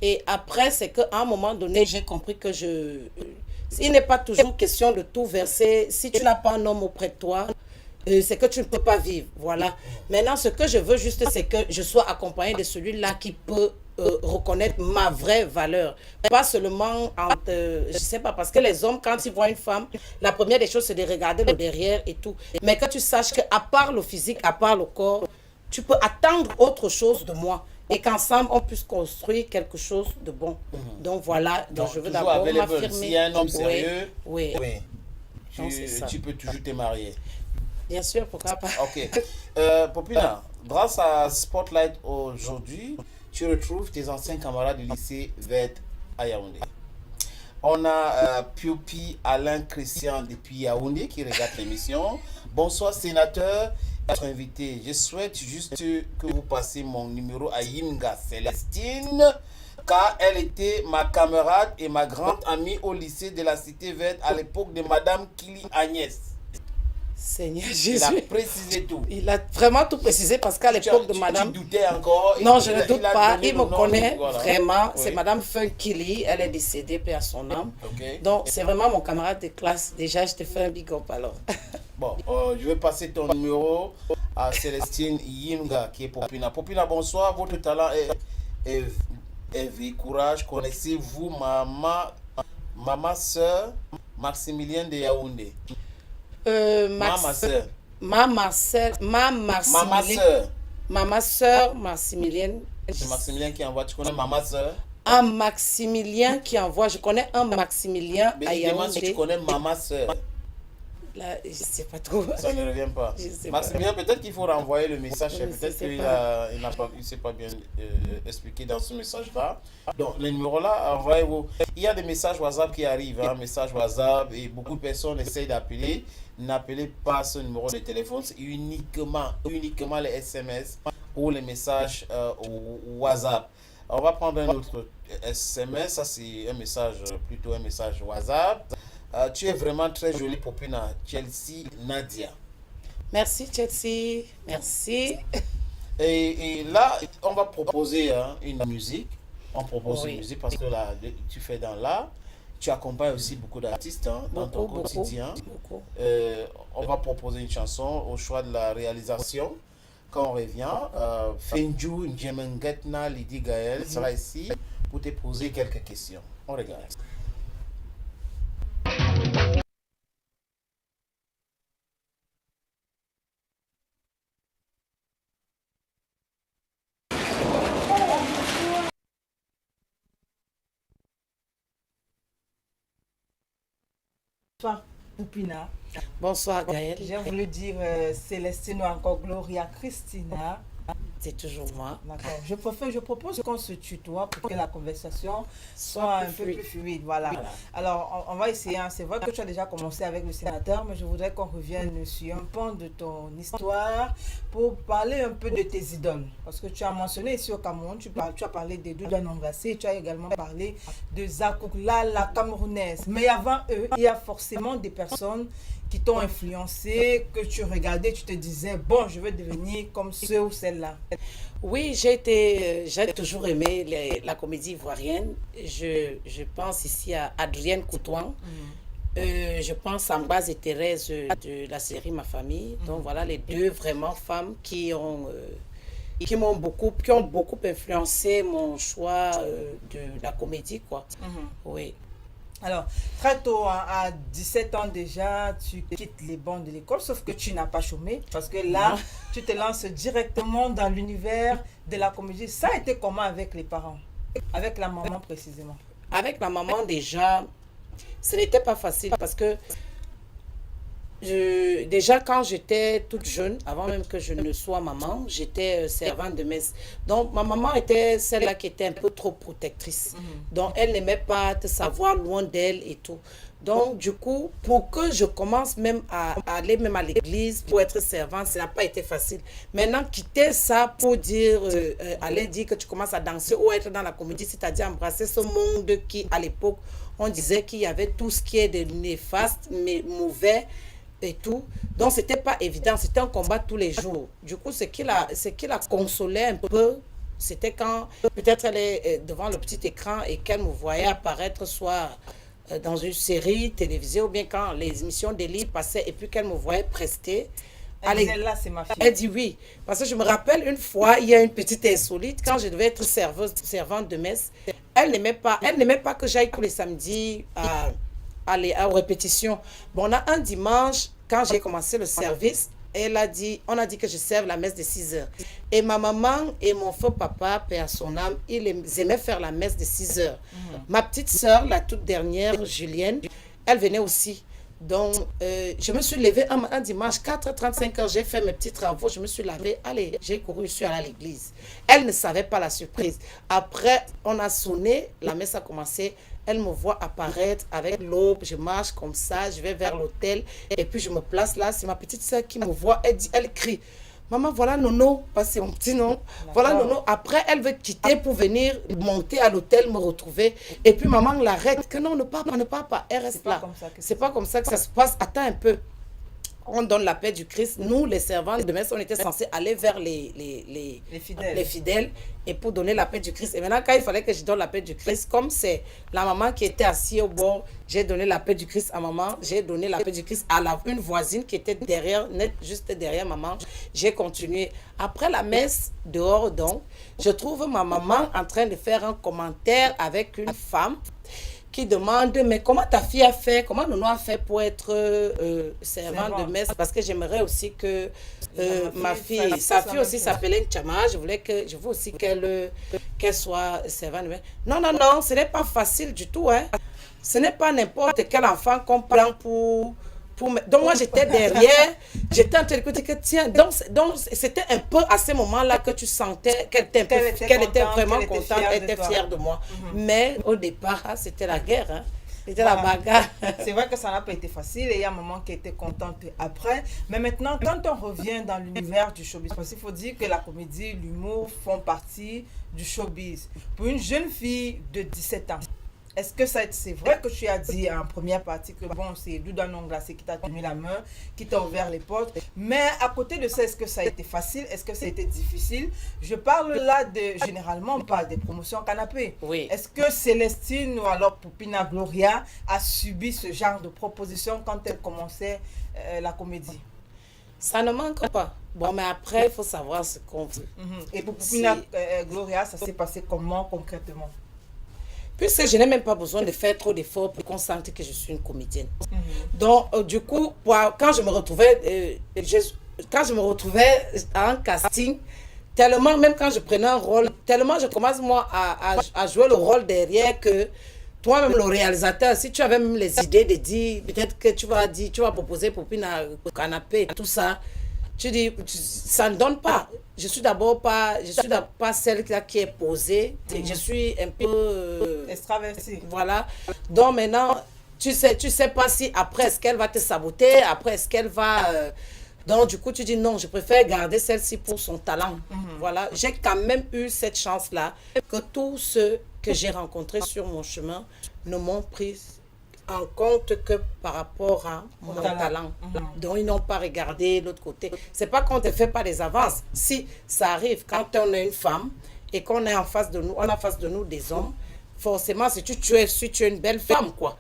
Et après, c'est qu'à un moment donné, j'ai compris que il n'est pas toujours question de tout verser. Si tu n'as pas un homme auprès de toi, c'est que tu ne peux pas vivre. Voilà. Maintenant, ce que je veux juste, c'est que je sois accompagnée de celui-là qui peut reconnaître ma vraie valeur. Pas seulement entre, je sais pas, parce que les hommes, quand ils voient une femme, la première des choses, c'est de regarder le derrière et tout. Mais que tu saches qu'à part le physique, à part le corps, tu peux attendre autre chose de moi. Et qu'ensemble, on puisse construire quelque chose de bon. Donc voilà, donc je veux d'abord m'affirmer. S'il y a un homme sérieux, oui. Tu peux toujours te marier. Bien sûr, pourquoi pas. Ok. Popina, grâce à Spotlight aujourd'hui, tu retrouves tes anciens camarades du lycée Vert à Yaoundé. On a Piopi Alain Christian depuis Yaoundé qui regarde l'émission. Bonsoir sénateur, notre invité. Je souhaite juste que vous passiez mon numéro à Yinga Célestine, car elle était ma camarade et ma grande amie au lycée de la Cité Verte à l'époque de Madame Kili Agnès. Seigneur Jésus. Il a précisé tout. Il a vraiment tout précisé parce qu'à l'époque de Madame... Tu doutais encore? Non, je ne doute pas. Il me connaît vraiment. Oui. C'est Madame Funkili. Elle est décédée, paix à son âme. Okay. Donc, c'est vraiment mon camarade de classe. Déjà, je te fais un big up alors. Bon, je vais passer ton numéro à Célestine Yimga qui est Popina. Popina, bonsoir. Votre talent est courage. Connaissez-vous maman soeur Maximilien de Yaoundé? Maman soeur Maximilienne. C'est Maximilien qui envoie. Tu connais maman soeur? Un Maximilien qui envoie. Je connais un Maximilien à Yaoundé. Si tu connais maman soeur. Là, je sais pas trop. Ça ne revient pas. Je sais pas. Maximilien, peut-être qu'il faut renvoyer le message. Je Peut-être sais qu'il pas. il s'est pas bien expliqué dans ce message-là. Donc, le numéro-là, envoyez-vous. Il y a des messages WhatsApp qui arrivent. Messages WhatsApp et beaucoup de personnes essayent d'appeler. N'appelez pas ce numéro de téléphone. C'est uniquement les SMS ou les messages WhatsApp. On va prendre un autre SMS. Ça, c'est un message, plutôt un message WhatsApp. Tu es vraiment très jolie, Popina. Chelsea Nadia. Merci, Chelsea. Merci. Et là, on va proposer une musique. On propose Oui. une musique parce que là, tu fais dans l'art. Tu accompagnes aussi beaucoup d'artistes dans ton Beaucoup, quotidien. beaucoup. On va proposer une chanson au choix de la réalisation. Quand on revient, Fenju Njemengetna Lydie Gaël sera ici pour te poser quelques questions. On regarde. Bonsoir, Poupina. Bonsoir, Gaël. J'ai voulu dire Célestine ou encore Gloria Christina. C'est toujours moi. D'accord. Je propose qu'on se tutoie pour que la conversation soit un peu plus fluide. Voilà. Alors, on va essayer. C'est vrai que tu as déjà commencé avec le sénateur, mais je voudrais qu'on revienne sur un pan de ton histoire pour parler un peu de tes idoles. Parce que tu as mentionné ici au Cameroun, tu as parlé de Douda Nonglacé, tu as également parlé de Zakoukla, la Camerounaise. Mais avant eux, il y a forcément des personnes qui t'ont influencé, que tu regardais, tu te disais, bon, je veux devenir comme ceux ou celle-là. Oui, j'ai toujours aimé la comédie ivoirienne. Je pense ici à Adrienne Coutouan. Je pense à Ambaz et Thérèse de la série Ma Famille. Donc voilà les deux vraiment femmes qui ont beaucoup influencé mon choix de la comédie, quoi. Oui. Alors, très tôt, à 17 ans déjà, tu quittes les bancs de l'école, sauf que tu n'as pas chômé, parce que là, tu te lances directement dans l'univers de la comédie. Ça a été comment avec les parents? Avec la maman précisément? Avec ma maman déjà, ce n'était pas facile parce que déjà quand j'étais toute jeune, avant même que je ne sois maman, j'étais servante de messe. Donc ma maman était celle-là qui était un peu trop protectrice. Donc elle n'aimait pas te savoir loin d'elle et tout. Donc du coup, pour que je commence même à aller même à l'église pour être servante, ça n'a pas été facile. Maintenant, quitter ça pour dire, aller dire que tu commences à danser ou être dans la comédie, c'est-à-dire embrasser ce monde qui, à l'époque, on disait qu'il y avait tout ce qui est de néfaste, mais mauvais, et tout. Donc, c'était pas évident. C'était un combat tous les jours. Du coup, ce qui la consolait un peu, c'était quand peut-être elle est devant le petit écran et qu'elle me voyait apparaître soit dans une série télévisée ou bien quand les émissions d'Élie passaient et puis qu'elle me voyait prester. Elle disait, là, c'est ma fille. Elle dit oui. Parce que je me rappelle une fois, il y a une petite insolite, quand je devais être servante de messe, elle n'aimait pas que j'aille tous les samedis aux répétitions. Bon, on a un dimanche, quand j'ai commencé le service, on a dit que je serve la messe de 6 heures. Et ma maman et mon faux papa, paix à son âme, ils aimaient faire la messe de 6 heures. Ma petite soeur, la toute dernière, Julienne, elle venait aussi. Donc, je me suis levée un dimanche, 4h35, j'ai fait mes petits travaux, je me suis lavée, allez, j'ai couru, je suis allée à l'église. Elle ne savait pas la surprise. Après, on a sonné, la messe a commencé, elle me voit apparaître avec l'aube, je marche comme ça, je vais vers l'hôtel, et puis je me place là, c'est ma petite soeur qui me voit, elle crie. Maman, voilà Nono, parce que c'est mon petit nom. Voilà Nono. Après, elle veut quitter pour venir monter à l'hôtel, me retrouver. Et puis maman l'arrête. Que non, ne pars pas. Elle reste là. C'est pas comme ça que ça se passe. Attends un peu. On donne la paix du Christ. Nous, les servantes de messe, on était censés aller vers les fidèles et pour donner la paix du Christ. Et maintenant, quand il fallait que je donne la paix du Christ, comme c'est la maman qui était assise au bord, j'ai donné la paix du Christ à maman, j'ai donné la paix du Christ à une voisine qui était derrière, juste derrière maman. J'ai continué. Après la messe, dehors donc, je trouve ma maman en train de faire un commentaire avec une femme qui demande, mais comment ta fille a fait, comment Nono a fait pour être servante de messe, parce que j'aimerais aussi que sa fille aussi s'appelait Nchama, je veux aussi qu'elle soit servante de messe. Non, ce n'est pas facile du tout, hein. Ce n'est pas n'importe quel enfant qu'on prend pour Donc moi j'étais derrière, j'étais en train de dire que tiens, donc c'était un peu à ce moment-là que tu sentais qu'elle était vraiment contente, elle était fière de moi. Mais au départ, c'était la guerre, hein. C'était la bagarre. C'est vrai que ça n'a pas été facile et il y a un moment qui était contente après. Mais maintenant, quand on revient dans l'univers du showbiz, parce qu'il faut dire que la comédie, l'humour font partie du showbiz. Pour une jeune fille de 17 ans, est-ce que c'est vrai que tu as dit en première partie que bon, c'est Doudou Anon Glacé qui t'a tenu la main, qui t'a ouvert les portes, mais à côté de ça, est-ce que ça a été facile? Est-ce que ça a été difficile? Je parle là généralement, on parle des promotions canapé. Oui. Est-ce que Célestine ou alors Poupina Gloria a subi ce genre de proposition quand elle commençait la comédie? Ça ne manque pas. Bon, mais après, il faut savoir ce qu'on veut. Et pour Poupina Gloria, ça s'est passé comment concrètement? Puisque je n'ai même pas besoin de faire trop d'efforts pour qu'on sente que je suis une comédienne. Donc, du coup, quand je me retrouvais en casting, tellement, même quand je prenais un rôle, tellement je commence moi à jouer le rôle derrière que toi-même, le réalisateur, si tu avais même les idées de dire, peut-être que tu vas proposer Poupine à canapé, tout ça, tu dis, ça ne donne pas. Je suis d'abord pas celle qui est posée. Je suis un peu extravertie. Voilà. Donc maintenant, tu sais pas si après est-ce qu'elle va te saboter, après est-ce qu'elle va. Donc du coup, tu dis non, je préfère garder celle-ci pour son talent. Voilà. J'ai quand même eu cette chance-là que tous ceux que j'ai rencontrés sur mon chemin ne m'ont pris en compte que par rapport à mon talent. Donc, ils n'ont pas regardé l'autre côté. C'est pas qu'on ne te fait pas des avances. Si ça arrive, quand on est une femme et qu'on est en face de nous, on a en face de nous des hommes, forcément, si tu es une belle femme, quoi.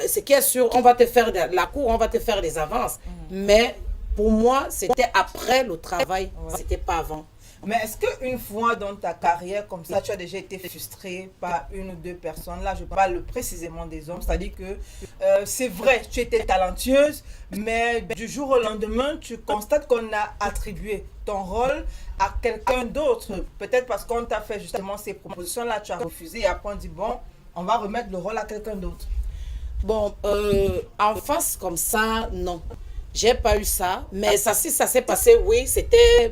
Ce qui est sûr, on va te faire de la cour, on va te faire des avances. Mais pour moi, c'était après le travail, c'était pas avant. Mais est-ce qu'une fois dans ta carrière comme ça, tu as déjà été frustré par une ou deux personnes? Là, je parle précisément des hommes. C'est-à-dire que c'est vrai, tu étais talentueuse, mais du jour au lendemain, tu constates qu'on a attribué ton rôle à quelqu'un d'autre. Peut-être parce qu'on t'a fait justement ces propositions-là, tu as refusé et après on dit, bon, on va remettre le rôle à quelqu'un d'autre. Bon, en face comme ça, non. J'ai pas eu ça, mais si ça s'est passé, oui, c'était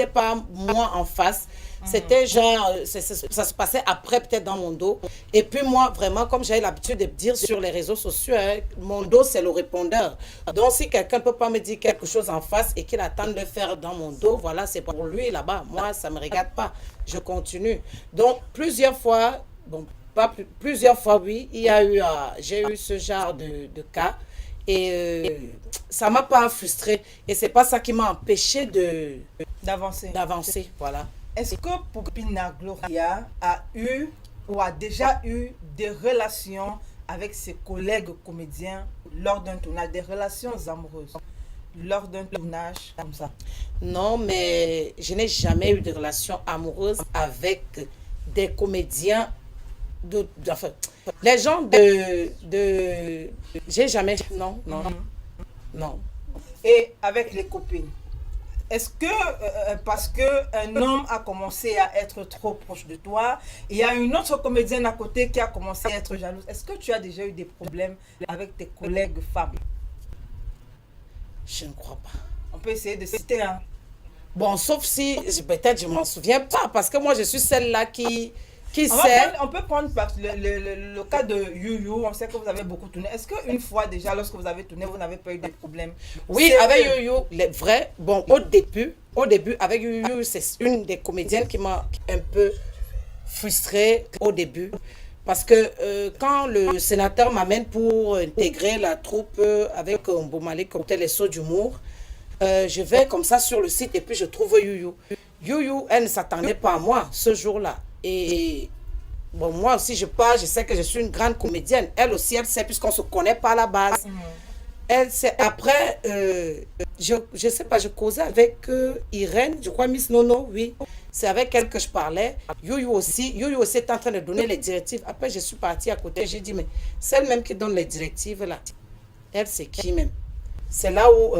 pas moi en face. C'était genre, ça se passait après, peut-être dans mon dos. Et puis moi, vraiment, comme j'ai l'habitude de dire sur les réseaux sociaux, hein, mon dos, c'est le répondeur. Donc, si quelqu'un ne peut pas me dire quelque chose en face et qu'il attend de le faire dans mon dos, voilà, c'est pour lui là-bas. Moi, ça ne me regarde pas. Je continue. Donc, plusieurs fois, oui, j'ai eu ce genre de cas. Et ça ne m'a pas frustrée. Et ce n'est pas ça qui m'a empêché d'avancer. Voilà. Est-ce que Poupina Gloria a eu ou a déjà eu des relations avec ses collègues comédiens lors d'un tournage, des relations amoureuses, lors d'un tournage comme ça? Non, mais je n'ai jamais eu de relations amoureuses avec des comédiens. Les gens j'ai jamais. Non. Et avec les copines, est-ce que parce qu'un homme a commencé à être trop proche de toi, il y a une autre comédienne à côté qui a commencé à être jalouse, est-ce que tu as déjà eu des problèmes avec tes collègues femmes? Je ne crois pas. On peut essayer de citer un. Bon, sauf si peut-être je m'en souviens pas, parce que moi je suis celle-là qui on peut prendre le cas de You. On sait que vous avez beaucoup tourné. Est-ce qu'une fois déjà, lorsque vous avez tourné, vous n'avez pas eu de problème? Oui, avec You, les vrais. Bon, au début, avec You, c'est une des comédiennes qui m'a un peu frustrée au début. Parce que quand le sénateur m'amène pour intégrer la troupe avec Mboumali Cocktail les sauts d'humour, je vais comme ça sur le site et puis je trouve You. You, elle ne s'attendait pas à moi ce jour-là. Et bon, moi aussi, je sais que je suis une grande comédienne. Elle aussi, elle sait, puisqu'on ne se connaît pas à la base. Elle sait, après, je sais pas, je causais avec Irène, je crois Miss Nono, oui. C'est avec elle que je parlais. Youyou aussi est en train de donner les directives. Après, je suis partie à côté, j'ai dit, mais celle même qui donne les directives, là, elle, c'est qui même? C'est là où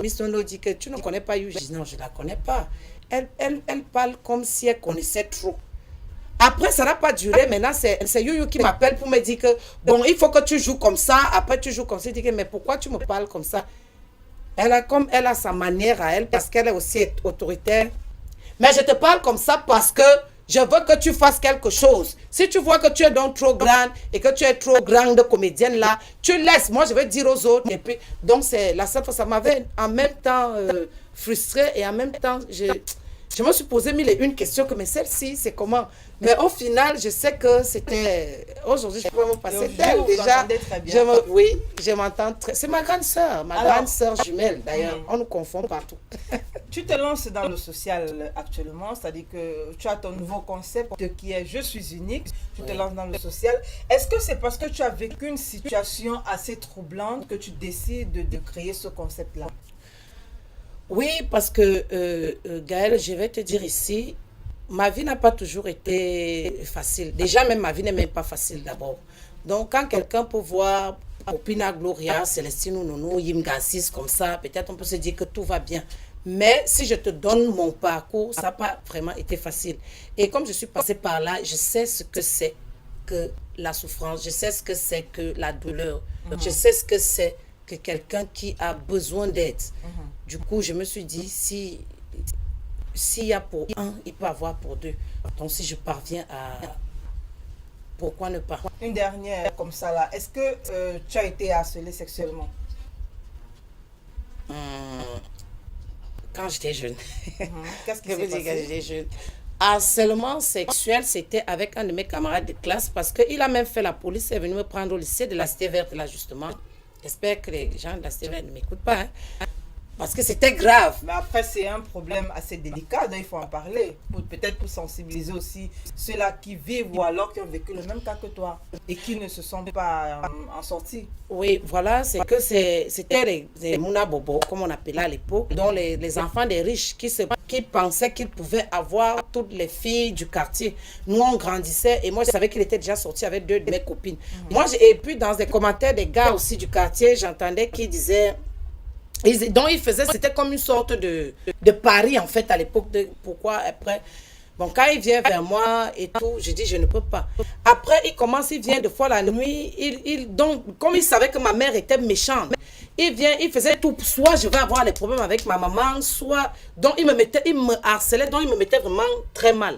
Miss Nono dit que tu ne connais pas You. Je dis, non, je ne la connais pas. Elle parle comme si elle connaissait trop. Après, ça n'a pas duré. Maintenant, c'est Youyou qui m'appelle pour me dire que, bon, il faut que tu joues comme ça. Après, tu joues comme ça. Il dit que, mais pourquoi tu me parles comme ça? Elle a sa manière à elle, parce qu'elle est aussi autoritaire. Mais je te parle comme ça parce que je veux que tu fasses quelque chose. Si tu vois que tu es donc trop grande et que tu es trop grande comédienne là, tu laisses. Moi, je vais dire aux autres. Et puis, donc, c'est la seule fois, ça m'avait en même temps frustrée et en même temps, je me suis posé mille et une questions que, mais celle-ci, c'est comment? Mais au final, je sais que c'était... Aujourd'hui, je peux me passer d'elle déjà. Oui, je m'entends très... C'est ma grande sœur, grande sœur jumelle d'ailleurs. On nous confond partout. Tu te lances dans le social actuellement, c'est-à-dire que tu as ton nouveau concept qui est « Je suis unique », tu te lances dans le social. Est-ce que c'est parce que tu as vécu une situation assez troublante que tu décides de créer ce concept-là? Oui, parce que, Gaëlle, je vais te dire ici, ma vie n'a pas toujours été facile. Déjà, même ma vie n'est même pas facile d'abord. Donc, quand quelqu'un peut voir Opina Gloria, Célestine ou Nono, Yimga 6 comme ça, peut-être on peut se dire que tout va bien. Mais si je te donne mon parcours, ça n'a pas vraiment été facile. Et comme je suis passée par là, je sais ce que c'est que la souffrance, je sais ce que c'est que la douleur, je sais ce que c'est que quelqu'un qui a besoin d'aide. Du coup, je me suis dit, s'il y a pour un, il peut avoir pour deux. Donc, si je parviens à... Pourquoi ne pas? Une dernière comme ça là. Est-ce que tu as été harcelée sexuellement? Quand j'étais jeune. Qu'est-ce qui s'est passé? Quand j'étais jeune. Harcèlement sexuel, c'était avec un de mes camarades de classe parce qu'il a même fait la police, est venu me prendre au lycée de la Cité Verte là justement. J'espère que les gens de la Cité Verte ne m'écoutent pas. Hein. Parce que c'était grave. Mais après, c'est un problème assez délicat, donc il faut en parler. Peut-être pour sensibiliser aussi ceux-là qui vivent ou alors qui ont vécu le même cas que toi et qui ne se sont pas en sortis. Oui, voilà, c'est que c'était les Mouna Bobo, comme on appelait à l'époque, dont les enfants des riches qui pensaient qu'ils pouvaient avoir toutes les filles du quartier. Nous, on grandissait et moi, je savais qu'il était déjà sorti avec deux de mes copines. Et puis, dans des commentaires des gars aussi du quartier, j'entendais qu'ils disaient... Donc, il faisait, c'était comme une sorte de pari, en fait, à l'époque. Pourquoi, après... Bon, quand il vient vers moi et tout, je dis, je ne peux pas. Après, il vient de fois la nuit. Donc, comme il savait que ma mère était méchante, il faisait tout. Soit je vais avoir les problèmes avec ma maman, soit... Donc, il me harcelait, donc il me mettait vraiment très mal.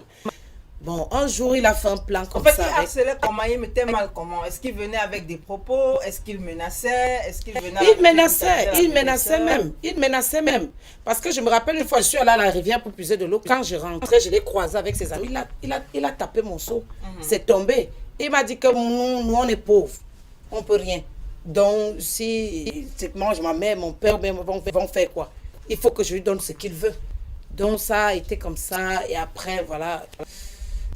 Bon, un jour, il a fait un plan comme ça. En fait, il harcelait comment? Il mettait mal comment? Est-ce qu'il venait avec des propos? Est-ce qu'il menaçait? Est-ce qu'il venait Il menaçait même. Parce que je me rappelle une fois, je suis allée à la rivière pour puiser de l'eau. Quand je rentrais, je l'ai croisé avec ses amis. Il a tapé mon seau. C'est tombé. Il m'a dit que nous, on est pauvres. On ne peut rien. Donc, si moi, ma mère, mon père vont faire quoi? Il faut que je lui donne ce qu'il veut. Donc, ça a été comme ça. Et après, voilà...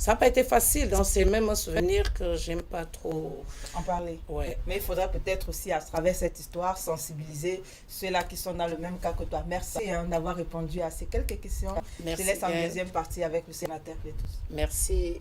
Ça n'a pas été facile, donc c'est même un souvenir que j'aime pas trop en parler. Ouais. Mais il faudra peut-être aussi, à travers cette histoire, sensibiliser ceux-là qui sont dans le même cas que toi. Merci d'avoir répondu à ces quelques questions. Merci. Je te laisse en deuxième partie avec le sénateur Clétus. Merci.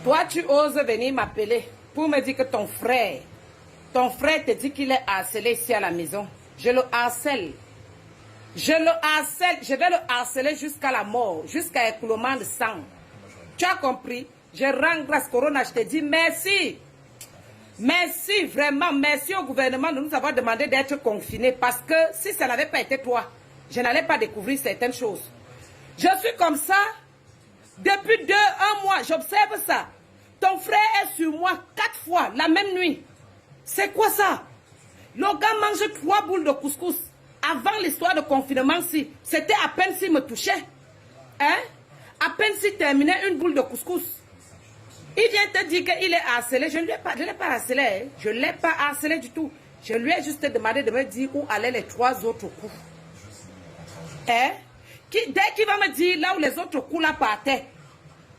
Toi, tu oses venir m'appeler pour me dire que ton frère te dit qu'il est harcelé ici à la maison. Je le harcèle. Je vais le harceler jusqu'à la mort, jusqu'à écoulement de sang. Tu as compris? Je rends grâce Corona, je te dis merci. Merci, vraiment, merci au gouvernement de nous avoir demandé d'être confinés parce que si ça n'avait pas été toi, je n'allais pas découvrir certaines choses. Je suis comme ça. Depuis 1 mois, j'observe ça. Ton frère est sur moi 4 fois la même nuit. C'est quoi ça? Le gars mange 3 boules de couscous. Avant l'histoire de confinement, si c'était à peine s'il me touchait. Hein? À peine s'il terminait une boule de couscous. Il vient te dire qu'il est harcelé. Je ne l'ai pas harcelé. Hein? Je ne l'ai pas harcelé du tout. Je lui ai juste demandé de me dire où allaient les 3 autres coups. Hein? Dès qu'il va me dire là où les autres coups là partaient,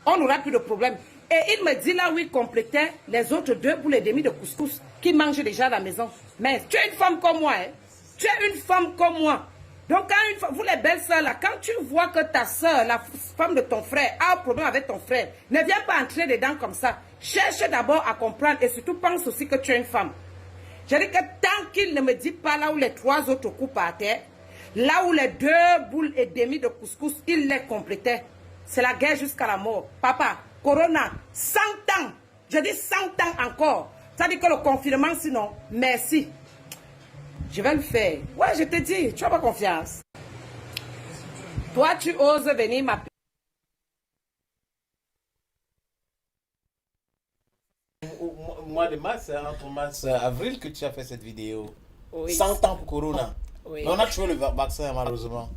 on n'aura plus de problème. Et il me dit là où il complétait les autres 2 boules et demie de couscous qui mangent déjà à la maison. Mais tu es une femme comme moi. Hein? Tu es une femme comme moi. Donc, quand une fois, vous les belles sœurs là, quand tu vois que ta sœur, la femme de ton frère, a un problème avec ton frère, ne viens pas entrer dedans comme ça. Cherche d'abord à comprendre et surtout pense aussi que tu es une femme. Je dis que tant qu'il ne me dit pas là où les 3 autres coupent par terre, là où les 2 boules et demi de couscous, il les complétait. C'est la guerre jusqu'à la mort. Papa, Corona, 100 ans. Je dis 100 ans encore. Ça dit que le confinement, sinon, merci. Je vais le faire. Ouais, je te dis, tu n'as pas confiance. Toi, tu oses venir m'appeler. Au mois de mars, entre mars et avril que tu as fait cette vidéo. Oui. 100 ans pour Corona. Oui. Mais on a tué le vaccin malheureusement.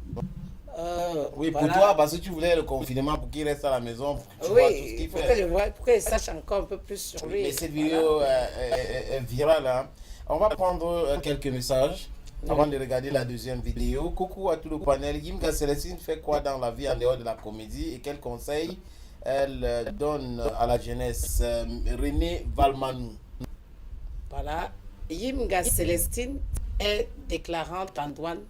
Oui, pour voilà. toi, parce que tu voulais le confinement pour qu'il reste à la maison, pour que tu vois tout ce Oui, qu'il pour fait. que je vois, pour que je sache encore un peu plus sur lui. Mais cette vidéo est virale. Hein. On va prendre quelques messages avant de regarder la deuxième vidéo. Coucou à tout le panel. Yimga Célestine fait quoi dans la vie en dehors de la comédie et quels conseils elle donne à la jeunesse? René Valmanou. Voilà. Yimga Célestine est déclarante en douane,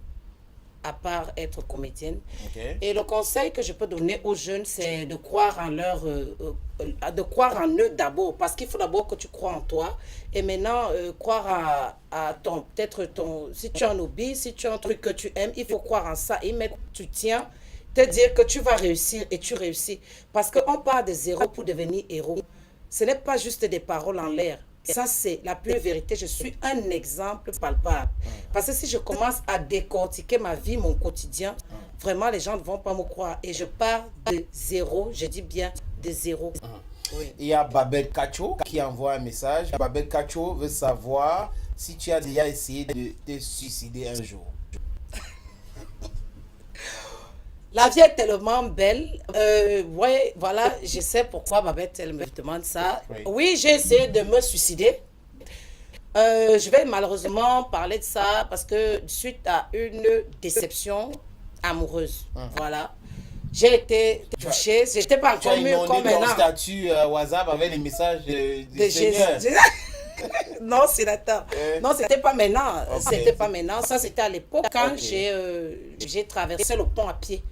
à part être comédienne. Okay. Et le conseil que je peux donner aux jeunes, c'est de croire en de croire en eux d'abord, parce qu'il faut d'abord que tu crois en toi, et maintenant croire à ton, peut-être ton, si tu as un hobby, si tu as un truc que tu aimes, il faut croire en ça, et mettre, tu tiens, te dire que tu vas réussir et tu réussis, parce qu'on part de zéro pour devenir héros. Ce n'est pas juste des paroles en l'air. Ça, c'est la pure vérité. Je suis un exemple palpable. Parce que si je commence à décortiquer ma vie, mon quotidien, vraiment, les gens ne vont pas me croire. Et je pars de zéro. Je dis bien de zéro. Oui. Il y a Babel Kacho qui envoie un message. Babel Kacho veut savoir si tu as déjà essayé de te suicider un jour. La vie est tellement belle. Ouais, voilà, je sais pourquoi Babette elle me demande ça. Oui. Oui, j'ai essayé de me suicider. Je vais malheureusement parler de ça parce que suite à une déception amoureuse, voilà, j'ai été touchée. J'étais pas Tu as encore mûre inondé comme ton maintenant. statut WhatsApp avec les messages du De Seigneur. Jésus. Non, sénateur. Non, c'était pas maintenant. Ok. C'était pas maintenant. Ça, c'était à l'époque quand Ok. j'ai traversé le pont à pied.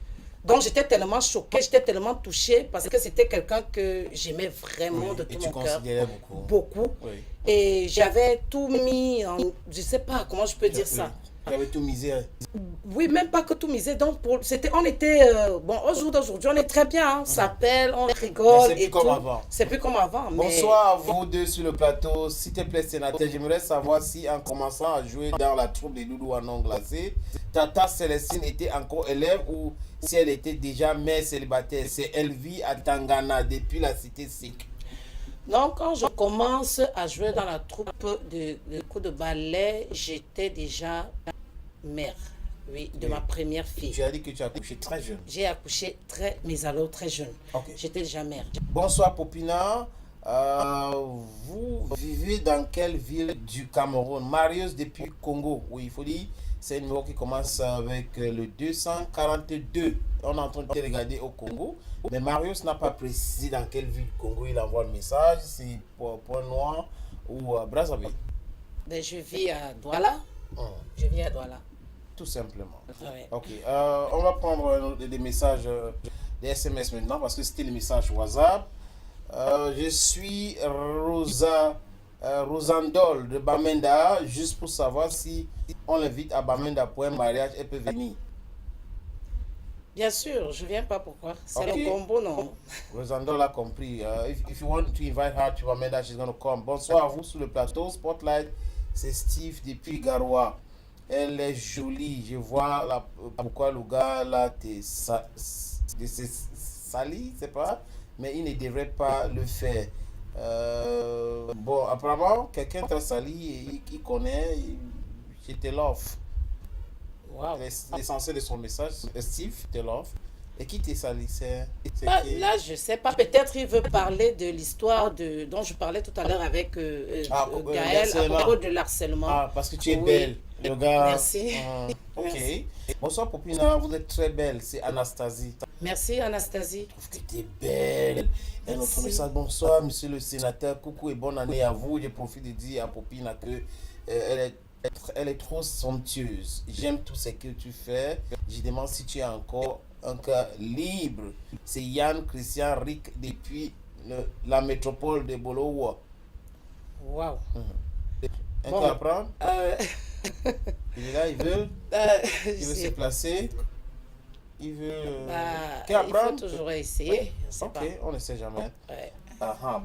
Donc, j'étais tellement choquée, j'étais tellement touchée parce que c'était quelqu'un que j'aimais vraiment de Et tout tu mon cœur. considérais beaucoup. Beaucoup. Oui. Et j'avais tout mis en... Je sais pas comment je peux dire ça. Tu avais tout misé. Oui, même pas que tout misé. Donc, on était... bon, au jour d'aujourd'hui, on est très bien. Hein. On s'appelle, on Mais rigole c'est plus et comme tout. avant. C'est plus comme avant. mais- Bonsoir à vous deux sur le plateau. S'il te plaît, sénateur, j'aimerais savoir si en commençant à jouer dans la troupe des Doudous à non glacés, Tata Célestine était encore élève ou si elle était déjà mère célibataire. C'est Elvie à Tangana depuis la cité sikh. Donc, quand je commence à jouer dans la troupe de coups de ballet, j'étais déjà mère, oui, de ma première fille. Tu as dit que tu as accouché très jeune. J'ai accouché mais alors très jeune. Ok. J'étais déjà mère. Bonsoir Popina. Vous vivez dans quelle ville du Cameroun? Marius depuis Congo. Oui, il faut dire, c'est un numéro qui commence avec le 242. On est en train de regarder au Congo. Mais Marius n'a pas précisé dans quelle ville du Congo il envoie le message. C'est Point Noir ou Brazzaville. Ben, je vis à Douala. Je vis à Douala. Tout simplement. Ouais. Ok. On va prendre des messages, des SMS maintenant parce que c'était les messages WhatsApp. Je suis Rosandol de Bamenda, juste pour savoir si on l'invite à Bamenda pour un mariage, elle peut venir. Bien sûr, je viens pas pourquoi. C'est Ok. le combo, non? Rosandol a compris. If you want to invite her to Bamenda, she's going to come. Bonsoir à vous sur le plateau. Spotlight, c'est Steve depuis Garoua. Elle est jolie. Je vois pourquoi le gars là c'est sali, c'est pas, mais il ne devrait pas le faire. Bon, apparemment, quelqu'un t'a sali et qui connaît, je te l'offre. Wow. L'essentiel de son message, Steve te l'offre. Et qui t'a sali, c'est qui? Là, je sais pas. Peut-être il veut parler de l'histoire dont je parlais tout à l'heure avec Gaël à propos de l'harcèlement. Ah, parce que tu es Oui. belle. Le gars. Merci. Ok. Merci. Bonsoir Popina, vous êtes très belle. C'est Anastasie. Merci Anastasie. Je trouve que tu es belle. Un autre message. Bonsoir, monsieur le sénateur. Coucou et bonne année à vous. Je profite de dire à Popina que elle est Elle est trop somptueuse. J'aime tout ce que tu fais. Je demande si tu es encore un cœur libre. C'est Yann Christian Rick depuis la métropole de Bolowa. Waouh. Un Bon, cœur à prendre. Euh, Il est là, il veut se c'est- placer. Il veut. bah, Cœur à il faut prendre. toujours essayer. Je sais Ok, pas. on ne sait jamais. Ouais.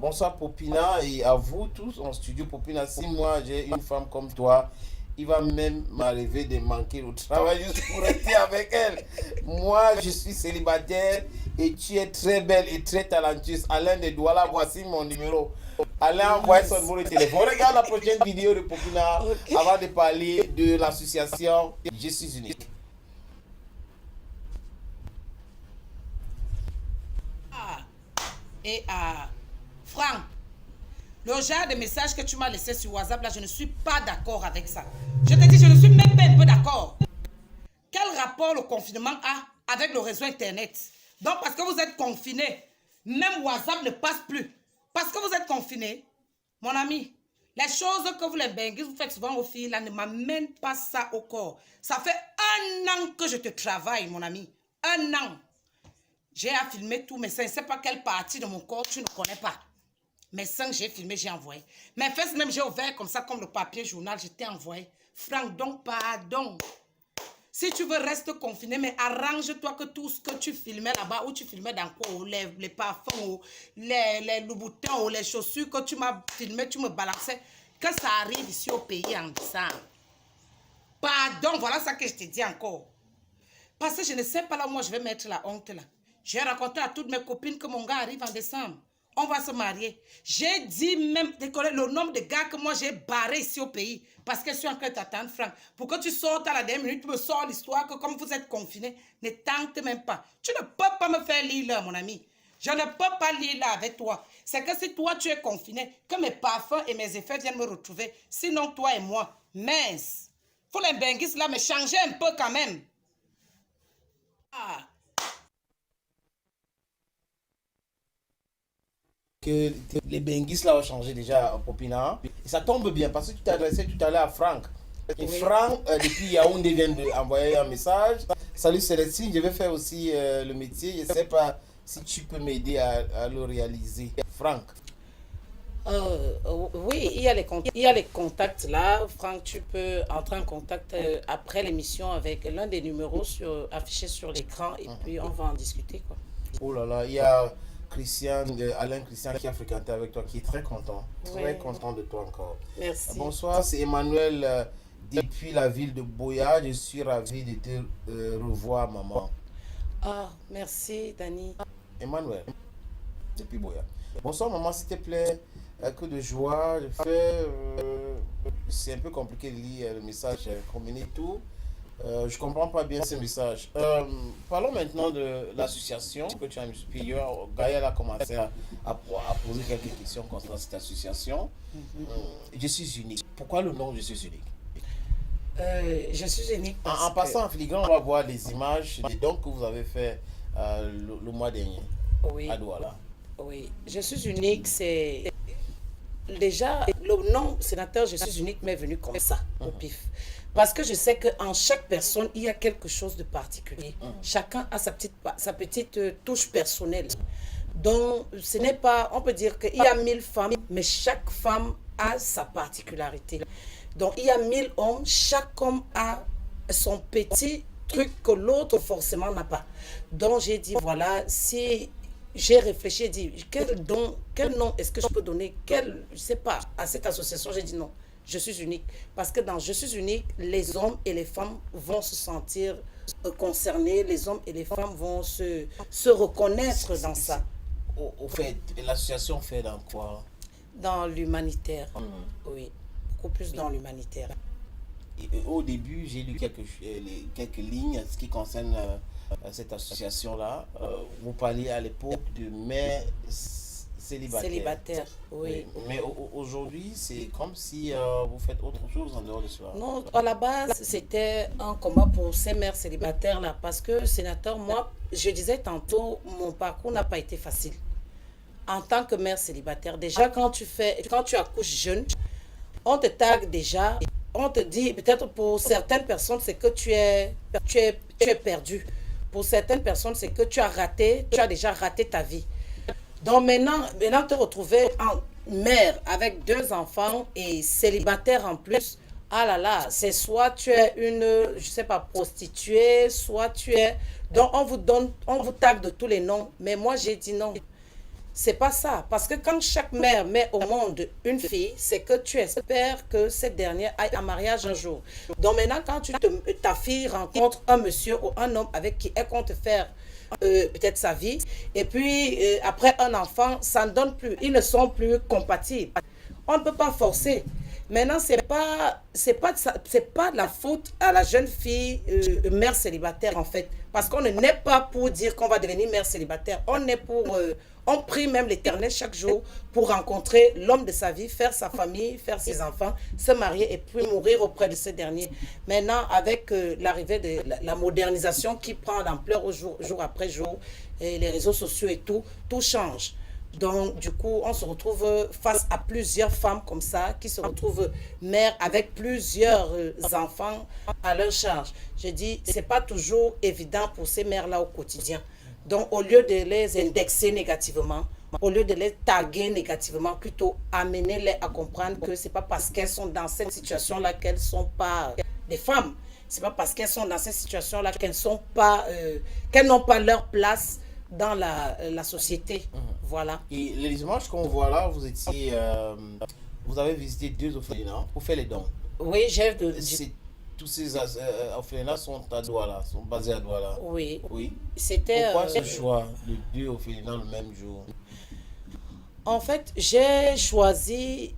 Bonsoir Popina et à vous tous en studio. Popina, si moi j'ai une femme comme toi, il va même m'arriver de manquer au travail juste pour rester avec elle. Moi, je suis célibataire et tu es très belle et très talentueuse. Alain de Douala, voici mon numéro. Alain, envoie son numéro de téléphone. Regarde la prochaine vidéo de Popina Ok. avant de parler de l'association Je suis unique. Et Franck, le genre de message que tu m'as laissé sur WhatsApp, là, je ne suis pas d'accord avec ça. Je te dis, je ne suis même pas un peu d'accord. Quel rapport le confinement a avec le réseau Internet? Donc, parce que vous êtes confiné, même WhatsApp ne passe plus. Parce que vous êtes confiné, mon ami, les choses que vous les benguez, vous faites souvent aux filles, là, ne m'amènent pas ça au corps. Ça fait 1 an que je te travaille, mon ami. 1 an. J'ai à filmer tous mes seins. Je ne sais pas quelle partie de mon corps tu ne connais pas. Mes seins, j'ai filmé, j'ai envoyé. Mes fesses, même, j'ai ouvert comme ça, comme le papier journal, je t'ai envoyé. Franck, donc, pardon. Si tu veux, reste confiné, mais arrange-toi que tout ce que tu filmais là-bas, ou tu filmais dans quoi, ou les parfums, ou les loups-boutins, ou les chaussures que tu m'as filmé, tu me balançais, que ça arrive ici au pays en décembre. Pardon, voilà ça que je te dis encore. Parce que je ne sais pas là où moi je vais mettre la honte là. J'ai raconté à toutes mes copines que mon gars arrive en décembre. On va se marier. J'ai dit même le nombre de gars que moi j'ai barré ici au pays. Parce que je suis en train de t'attendre, Franck. Pour que tu sortes à la dernière minute, tu me sors l'histoire que comme vous êtes confinés, ne tente même pas. Tu ne peux pas me faire lire là, mon ami. Je ne peux pas lire là avec toi. C'est que si toi tu es confiné, que mes parfums et mes effets viennent me retrouver. Sinon toi et moi, mince. Faut les benguis là me changer un peu quand même. Ah. Que les Benguis là ont changé déjà Popina. Et ça tombe bien parce que tu t'adressais tout à l'heure à Franck. Et Oui. Franck, depuis Yaoundé, vient d'envoyer un message. Salut Célestine, je vais faire aussi le métier. Je ne sais pas si tu peux m'aider à le réaliser. Franck. Oui, il y a les contacts là. Franck, tu peux entrer en contact après l'émission avec l'un des numéros affichés sur l'écran et puis on va en discuter, quoi. Oh là là, il y a Alain Christian qui a fréquenté avec toi, qui est très content. Très Ouais. content de toi encore. Merci. Bonsoir, c'est Emmanuel depuis la ville de Boya. Je suis ravi de te revoir, maman. Ah, merci, Dani. Emmanuel, depuis Boya. Bonsoir, maman, s'il te plaît. Que de joie. C'est un peu compliqué de lire le message combiné tout. Je ne comprends pas bien ce message. Parlons maintenant de l'association que tu as mis sur pied. Gaël a commencé à poser quelques questions concernant cette association. Je suis unique. Pourquoi le nom Je suis unique? Je suis unique En parce passant en filigrane, on va voir les images des dons que vous avez fait le mois dernier que, oui, à Douala. oui, je suis unique, c'est déjà le nom sénateur Je suis unique m'est venu comme ça, au pif. Parce que je sais qu'en chaque personne, il y a quelque chose de particulier. Chacun a sa petite touche personnelle. Donc, ce n'est pas, on peut dire qu'il y a 1000 femmes, mais chaque femme a sa particularité. Donc, il y a 1000 hommes, chaque homme a son petit truc que l'autre forcément n'a pas. Donc, j'ai dit, voilà, si j'ai réfléchi, j'ai dit, quel nom est-ce que je peux donner, je sais pas, à cette association, j'ai dit non. Je suis unique. Parce que dans Je suis unique, les hommes et les femmes vont se sentir concernés, les hommes et les femmes vont se reconnaître dans ça. Au fait, l'association fait dans quoi? Dans l'humanitaire, oui. Beaucoup plus dans l'humanitaire. Au début, j'ai lu quelques lignes en ce qui concerne cette association-là. Vous parliez à l'époque de mères célibataires. Célibataire, oui. Mais aujourd'hui, c'est comme si vous faites autre chose en dehors de cela. Non, à la base, c'était un combat pour ces mères célibataires-là. Parce que, sénateur, moi, je disais tantôt, mon parcours n'a pas été facile. En tant que mère célibataire, déjà, quand tu accouches jeune, on te tague déjà, on te dit, peut-être pour certaines personnes, c'est que tu es perdu. Pour certaines personnes, c'est que tu as déjà raté ta vie. Donc maintenant te retrouver en mère avec 2 enfants et célibataire en plus, ah là là, c'est soit tu es une, je sais pas, prostituée, soit tu es... Donc on vous tague de tous les noms. Mais moi j'ai dit non. C'est pas ça. Parce que quand chaque mère met au monde une fille, c'est que tu espères que cette dernière aille en mariage un jour. Donc maintenant, quand ta fille rencontre un monsieur ou un homme avec qui elle compte faire peut-être sa vie, et puis après un enfant, ça ne donne plus. Ils ne sont plus compatibles. On ne peut pas forcer. Maintenant, c'est pas de la faute à la jeune fille mère célibataire en fait. Parce qu'on ne naît pas pour dire qu'on va devenir mère célibataire. On est pour... on prie même l'Éternel chaque jour pour rencontrer l'homme de sa vie, faire sa famille, faire ses enfants, se marier et puis mourir auprès de ce dernier. Maintenant, avec l'arrivée de la modernisation qui prend l'ampleur jour après jour, et les réseaux sociaux et tout change. Donc, du coup, on se retrouve face à plusieurs femmes comme ça, qui se retrouvent mères avec plusieurs enfants à leur charge. Je dis, c'est pas toujours évident pour ces mères-là au quotidien. Donc, au lieu de les indexer négativement, au lieu de les taguer négativement, plutôt amener-les à comprendre que c'est pas parce qu'elles sont dans cette situation-là qu'elles sont pas des femmes. C'est pas parce qu'elles sont dans cette situation-là qu'elles n'ont pas leur place dans la société. Voilà. Et les images qu'on voit là, vous avez visité 2 orphelinats pour faire les dons. Oui, tous ces orphelinats sont à Douala, sont basés à Douala. Oui. Oui. C'était. Pourquoi ce choix de 2 orphelinats le même jour? En fait, j'ai choisi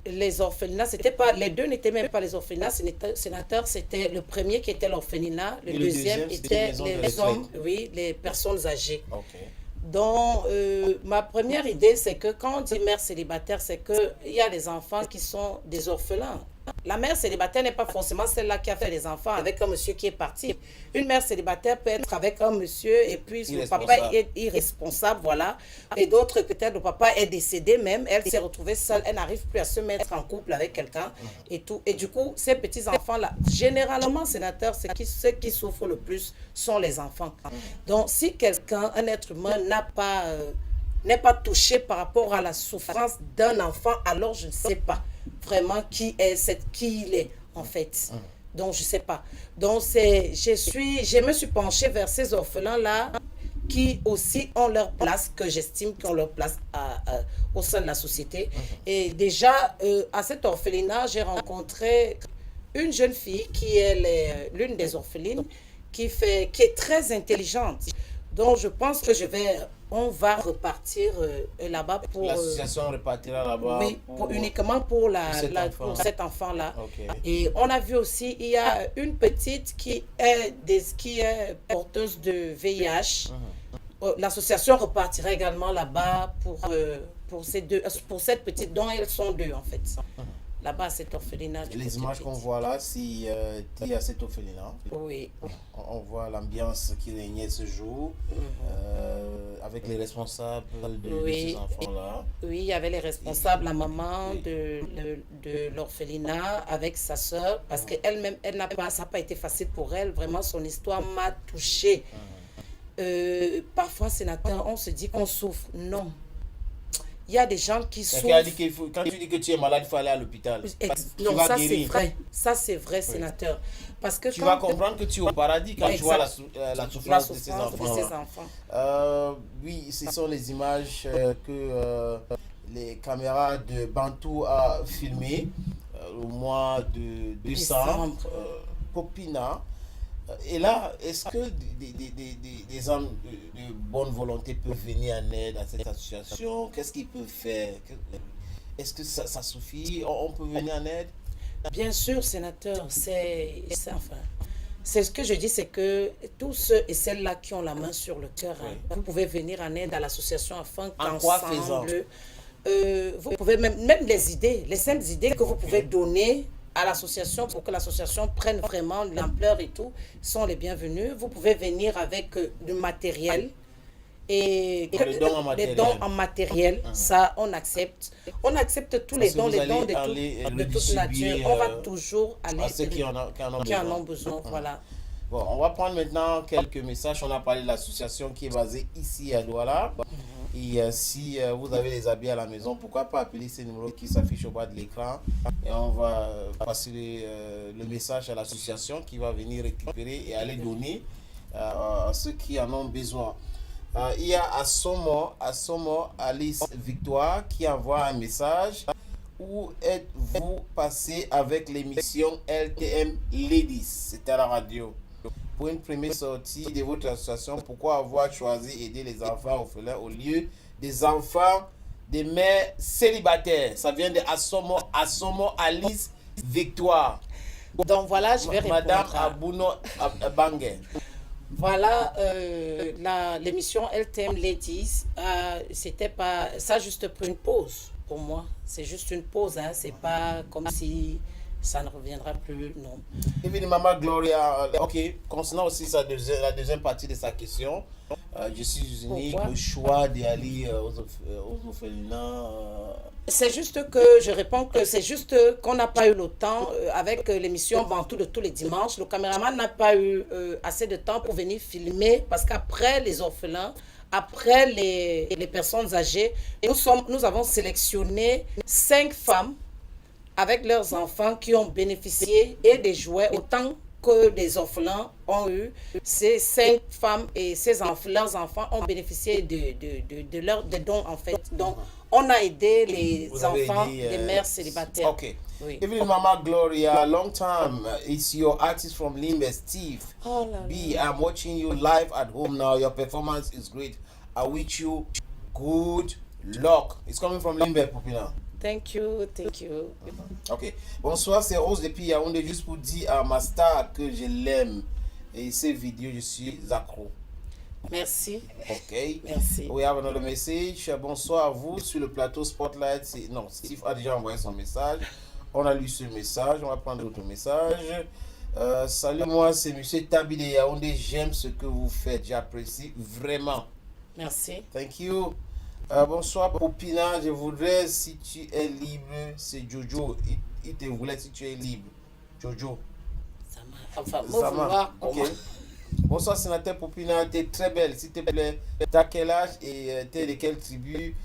les orphelinats. C'était pas, les 2 n'étaient même pas les orphelinats. Sénateur, c'était le premier qui était l'orphelinat. Le deuxième était les hommes, oui, les personnes âgées. Okay. Donc, ma première idée, c'est que quand on dit mère célibataire, c'est qu'il y a des enfants qui sont des orphelins. La mère célibataire n'est pas forcément celle-là qui a fait des enfants avec un monsieur qui est parti. Une mère célibataire peut être avec un monsieur et puis le papa est irresponsable, voilà. Et d'autres, peut-être le papa est décédé même, elle s'est retrouvée seule, elle n'arrive plus à se mettre en couple avec quelqu'un et tout. Et du coup, ces petits-enfants-là, généralement, sénateur, ceux qui souffrent le plus sont les enfants. Donc, si quelqu'un, un être humain, n'est pas touché par rapport à la souffrance d'un enfant, alors je ne sais pas vraiment qui il est en fait. Donc je sais pas. Donc je me suis penchée vers ces orphelins-là qui aussi ont leur place, que j'estime qu'ils ont leur place au sein de la société. Et déjà, à cet orphelinat, j'ai rencontré une jeune fille qui est l'une des orphelines, qui est très intelligente. Donc je pense que on va repartir là-bas pour... L'association repartira là-bas? Oui, uniquement pour cet enfant-là. Okay. Et on a vu aussi, il y a une petite qui est porteuse de VIH. L'association repartira également là-bas pour cette petite, dont elles sont 2 en fait. Là-bas, à cet orphelinat. Les images qu'on voit là, si tu es à cet orphelinat, oui. On voit l'ambiance qui régnait ce jour, avec les responsables de ces enfants-là. Oui, il y avait les responsables, la maman de l'orphelinat avec sa soeur, parce qu'elle-même, ça n'a pas été facile pour elle. Vraiment, son histoire m'a touchée. Parfois, sénateur, on se dit qu'on souffre. Non. Il y a des gens qui souffrent. Quand tu dis que tu es malade, il faut aller à l'hôpital. Non, ça c'est vrai. Ça c'est vrai, sénateur. Parce que tu vas comprendre que tu es au paradis quand tu vois la souffrance de ces enfants. Oui, ce sont les images que les caméras de Bantou a filmées au mois de décembre. Popina. Et là, est-ce que des hommes de bonne volonté peuvent venir en aide à cette association? Qu'est-ce qu'ils peuvent faire? Est-ce que ça suffit? On peut venir en aide? Bien sûr, sénateur. C'est ce que je dis, c'est que tous ceux et celles-là qui ont la main sur le cœur, vous pouvez venir en aide à l'association afin qu'ensemble, vous pouvez même les simples idées que vous pouvez donner à l'association pour que l'association prenne vraiment l'ampleur et tout, sont les bienvenus. Vous pouvez venir avec du matériel Et Pour les dons en les matériel. dons en matériel, ça, on accepte. On accepte tous les que dons, vous les dons allez de, aller de toute nature. redistribuer, On va toujours aller à ceux qui en ont besoin. Voilà. Bon, on va prendre maintenant quelques messages. On a parlé de l'association qui est basée ici à Douala. Et si vous avez les habits à la maison, pourquoi pas appeler ces numéros qui s'affichent au bas de l'écran. Et on va passer le message à l'association qui va venir récupérer et aller donner à ceux qui en ont besoin. Il y a Assomo Alice Victoire qui envoie un message. Où êtes-vous passé avec l'émission LTM Ladies? C'était à la radio. Pour une première sortie de votre association, pourquoi avoir choisi aider les enfants orphelins au lieu des enfants des mères célibataires? Ça vient de Assomo Alice Victoire. Donc voilà, je vais répondre. Madame Abouno Bangé. Voilà, l'émission LTM Ladies, c'était pas ça, juste pour une pause pour moi. C'est juste une pause, hein. C'est pas comme si ça ne reviendra plus, non. Évidemment, Maman Gloria, ok, concernant aussi la deuxième partie de sa question, je suis unique, le choix d'aller aux orphelinats. C'est juste que je réponds que c'est juste qu'on n'a pas eu le temps avec l'émission Bantou de tous les dimanches. Le caméraman n'a pas eu assez de temps pour venir filmer parce qu'après les orphelins, après les personnes âgées, nous avons sélectionné 5 femmes avec leurs enfants qui ont bénéficié et des jouets autant que les orphelins ont eu. Ces 5 femmes et leurs enfants ont bénéficié de leurs dons en fait. Donc, on a aidé les enfants des mères célibataires. Ok. Oui. Even Mama Gloria, long time. It's your artist from Limbe, Steve. Oh là B, I'm watching you live at home now. Your performance is great. I wish you good luck. It's coming from Limbe, Popina. Thank you. Ok. Bonsoir, c'est Rose depuis Yaoundé. Juste pour dire à ma star que je l'aime. Et ces vidéos, je suis accro. Merci. Ok. Merci. We have another message. Bonsoir à vous sur le plateau Spotlight. Non, Steve a déjà envoyé son message. On a lu ce message. On va prendre d'autres messages. Salut, moi, c'est Monsieur Tabi de Yaoundé. J'aime ce que vous faites. J'apprécie vraiment. Merci. Thank you. Bonsoir, Popina. Je voudrais, si tu es libre, c'est Jojo. Il te voulait si tu es libre. Jojo. Enfin, Zama. Ok. Bonsoir, sénateur Popina. Tu es très belle. S'il te plaît, t'as quel âge et t'es de quelle tribu?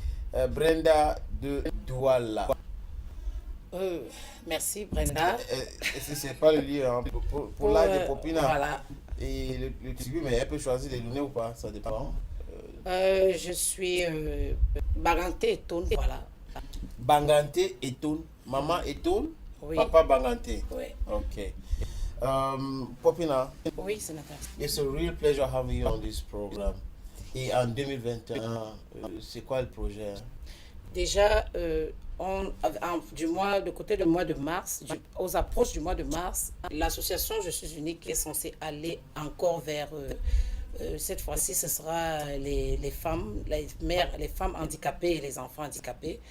Brenda de Douala. Merci, Brenda. C'est pas le lieu hein, pour l'âge de Popina. Voilà. Et le tribu, mais elle peut choisir les donner ou pas, ça dépend. Je suis Baganté et Toun, voilà. Banganté et Toun. Maman et Toun? Oui. Papa Banganté? Oui. Ok. Popina, Oui, sénateur. it's a real pleasure having you on this program. Et en 2021, c'est quoi le projet? Déjà, du côté du mois de mars, aux approches du mois de mars, l'association Je suis unique est censée aller encore vers... cette fois-ci, ce sera les femmes, les mères, les femmes handicapées et les enfants handicapés.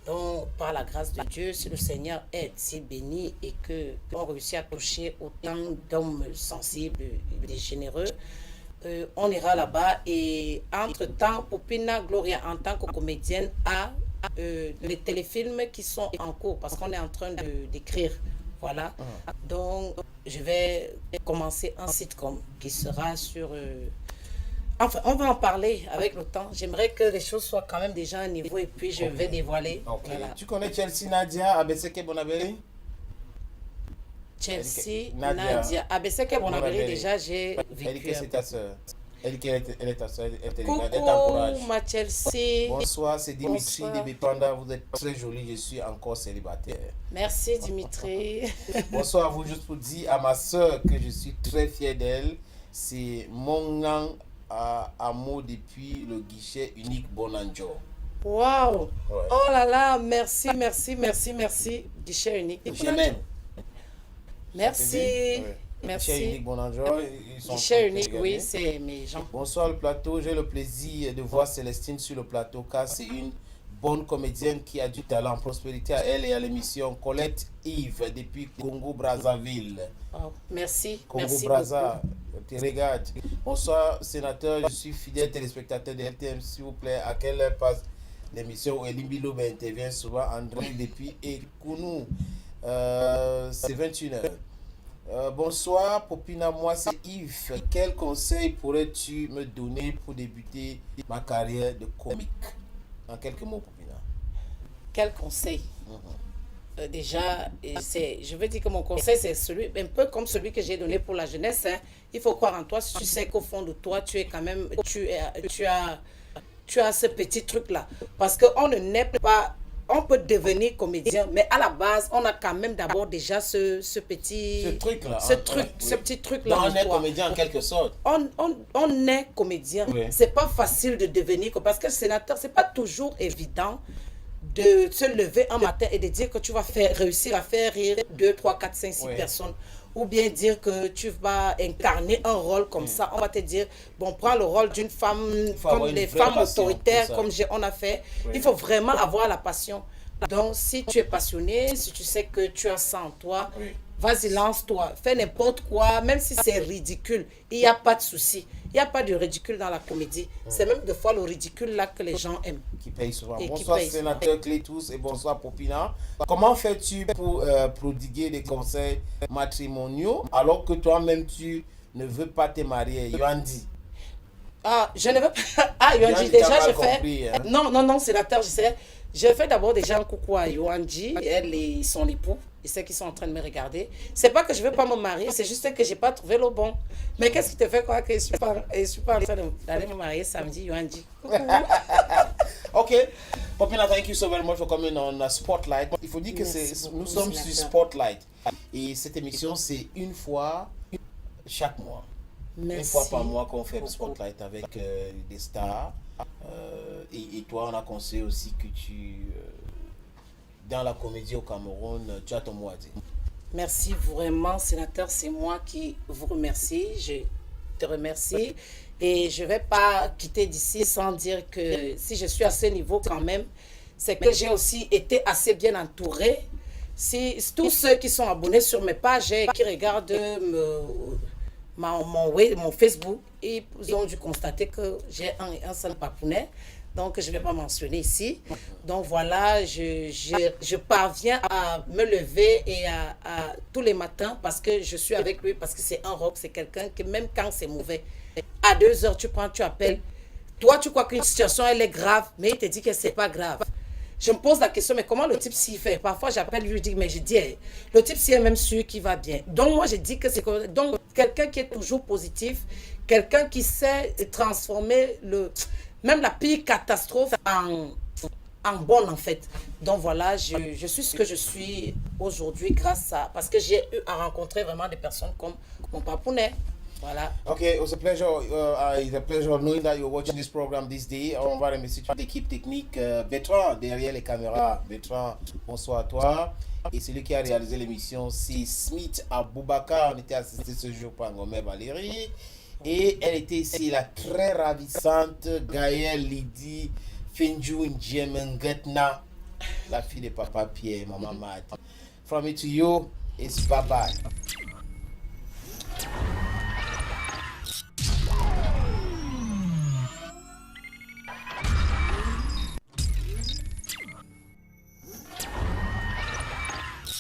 Donc, par la grâce de Dieu, si le Seigneur aide, s'il bénit et qu'on réussit à toucher autant d'hommes sensibles et généreux, on ira là-bas. Et entre-temps, Popina Gloria, en tant que comédienne, a les téléfilms qui sont en cours parce qu'on est en train d'écrire. Voilà. Donc, je vais commencer un sitcom qui sera sur... Enfin, on va en parler avec le temps. J'aimerais que les choses soient quand même déjà à un niveau et puis je vais dévoiler. Ok. Voilà. Tu connais Chelsea Nadia Abeseke Bonabeli? Chelsea, Nadia. Nadia. Abeseke Bonabeli, Bonabeli. déjà, j'ai Elle dit que vécu. c'est ta soeur. Elle dit qu'elle est ta soeur. Elle t'encourage. Coucou, ma Chelsea. Bonsoir, c'est Dimitri Bonsoir. de Bipanda. Vous êtes très jolie. Je suis encore célibataire. Merci, Dimitri. Bonsoir à vous. Juste pour dire à ma soeur que je suis très fier d'elle. C'est Mongang Amo depuis le guichet unique Bonanjo. Waouh. Ouais. Oh là là, merci. Guichet unique. Je m'aime. Merci. Ouais. Merci. Guichet unique Bonanjo. Ils sont Guichet très unique, regardés. oui, c'est mes gens. Bonsoir le plateau, j'ai le plaisir de voir Célestine sur le plateau car c'est une bonne comédienne qui a du talent. Prospérité à elle et à l'émission. Colette Yves depuis Congo Brazzaville. Oh, merci. Congo Merci Brazza, te regarde. Bonsoir, sénateur. Je suis fidèle téléspectateur de LTM. S'il vous plaît, à quelle heure passe l'émission où Elim Biloba intervient souvent André depuis Ekounou. C'est 21h. Bonsoir, Popina. Moi, c'est Yves. Quel conseil pourrais-tu me donner pour débuter ma carrière de comique? En quelques mots, Popina. Quel conseil? Déjà, je veux dire que mon conseil, c'est celui, un peu comme celui que j'ai donné pour la jeunesse. Hein. Il faut croire en toi. Si tu sais qu'au fond de toi, tu es quand même, tu as ce petit truc-là. Parce qu'on ne naît pas, on peut devenir comédien, mais à la base, on a quand même d'abord déjà ce petit truc-là. Ce petit truc-là. On est comédien en quelque sorte. On est comédien. Oui. C'est pas facile de devenir, parce que le sénateur, c'est pas toujours évident de se lever un matin et de dire que tu vas réussir à faire rire 2, 3, 4, 5, 6 personnes. Ou bien dire que tu vas incarner un rôle comme ça. On va te dire, bon, prends le rôle d'une femme, comme les femmes autoritaires, comme on a fait. Oui. Il faut vraiment avoir la passion. Donc, si tu es passionné, si tu sais que tu as ça en toi, vas-y, lance-toi. Fais n'importe quoi, même si c'est ridicule. Il n'y a pas de souci. Il n'y a pas de ridicule dans la comédie. C'est même des fois le ridicule là que les gens aiment. Qui paye souvent. Bonsoir, sénateur Clétus, et bonsoir, Popina. Comment fais-tu pour prodiguer des conseils matrimoniaux alors que toi-même tu ne veux pas te marier? Yoandi. Ah, je ne veux pas. Ah, Yoandi, déjà, je fais. Compris, hein? Non, sénateur, je sais. Je fais d'abord déjà un coucou à Yoandi, elle et son époux. Ils savent qu'ils sont en train de me regarder. C'est pas que je veux pas me marier, c'est juste que j'ai pas trouvé le bon. Mais qu'est-ce qui te fait croire que je suis pas en train d'aller me marier samedi, Yoandi? Ok. Popina, thank you so very much for coming on Spotlight. Il faut dire que nous sommes sur Spotlight. Et cette émission, c'est une fois chaque mois. Merci. Une fois par mois qu'on fait le Spotlight avec des stars. Et toi, on a conseillé aussi que dans la comédie au Cameroun, tu as ton mot à dire. Merci vraiment, sénateur. C'est moi qui vous remercie. Je te remercie. Et je ne vais pas quitter d'ici sans dire que si je suis à ce niveau quand même, c'est que j'ai aussi été assez bien entourée. Si tous ceux qui sont abonnés sur mes pages et qui regardent mon Facebook, ils ont dû constater que j'ai un seul papounet. Donc, je ne vais pas mentionner ici. Donc, voilà, je parviens à me lever et à tous les matins parce que je suis avec lui, parce que c'est un rock, c'est quelqu'un qui, même quand c'est mauvais, à 2 heures, tu appelles. Toi, tu crois qu'une situation, elle est grave, mais il te dit que ce n'est pas grave. Je me pose la question, mais comment le type s'y fait? Parfois, j'appelle lui, je dis, mais je dis, le type s'y est même sûr qu'il va bien. Donc, moi, je dis que c'est donc quelqu'un qui est toujours positif, quelqu'un qui sait transformer même la pire catastrophe en bonne, en fait. Donc, voilà, je suis ce que je suis aujourd'hui grâce à... Parce que j'ai eu à rencontrer vraiment des personnes comme mon papounet. Voilà. Okay, it was a pleasure. It's a pleasure knowing that you're watching this program this day. On va remercier l'équipe technique. Bertrand, derrière les caméras. Bertrand, bonsoir à toi. Et celui qui a réalisé l'émission, c'est Smith Aboubakar. On était assisté ce jour par Ngomé Valérie. Et elle était ici, la très ravissante Gaëlle Lydie Finjou Ndjemengetna, la fille de Papa Pierre, Maman Mat. From me to you, it's bye-bye.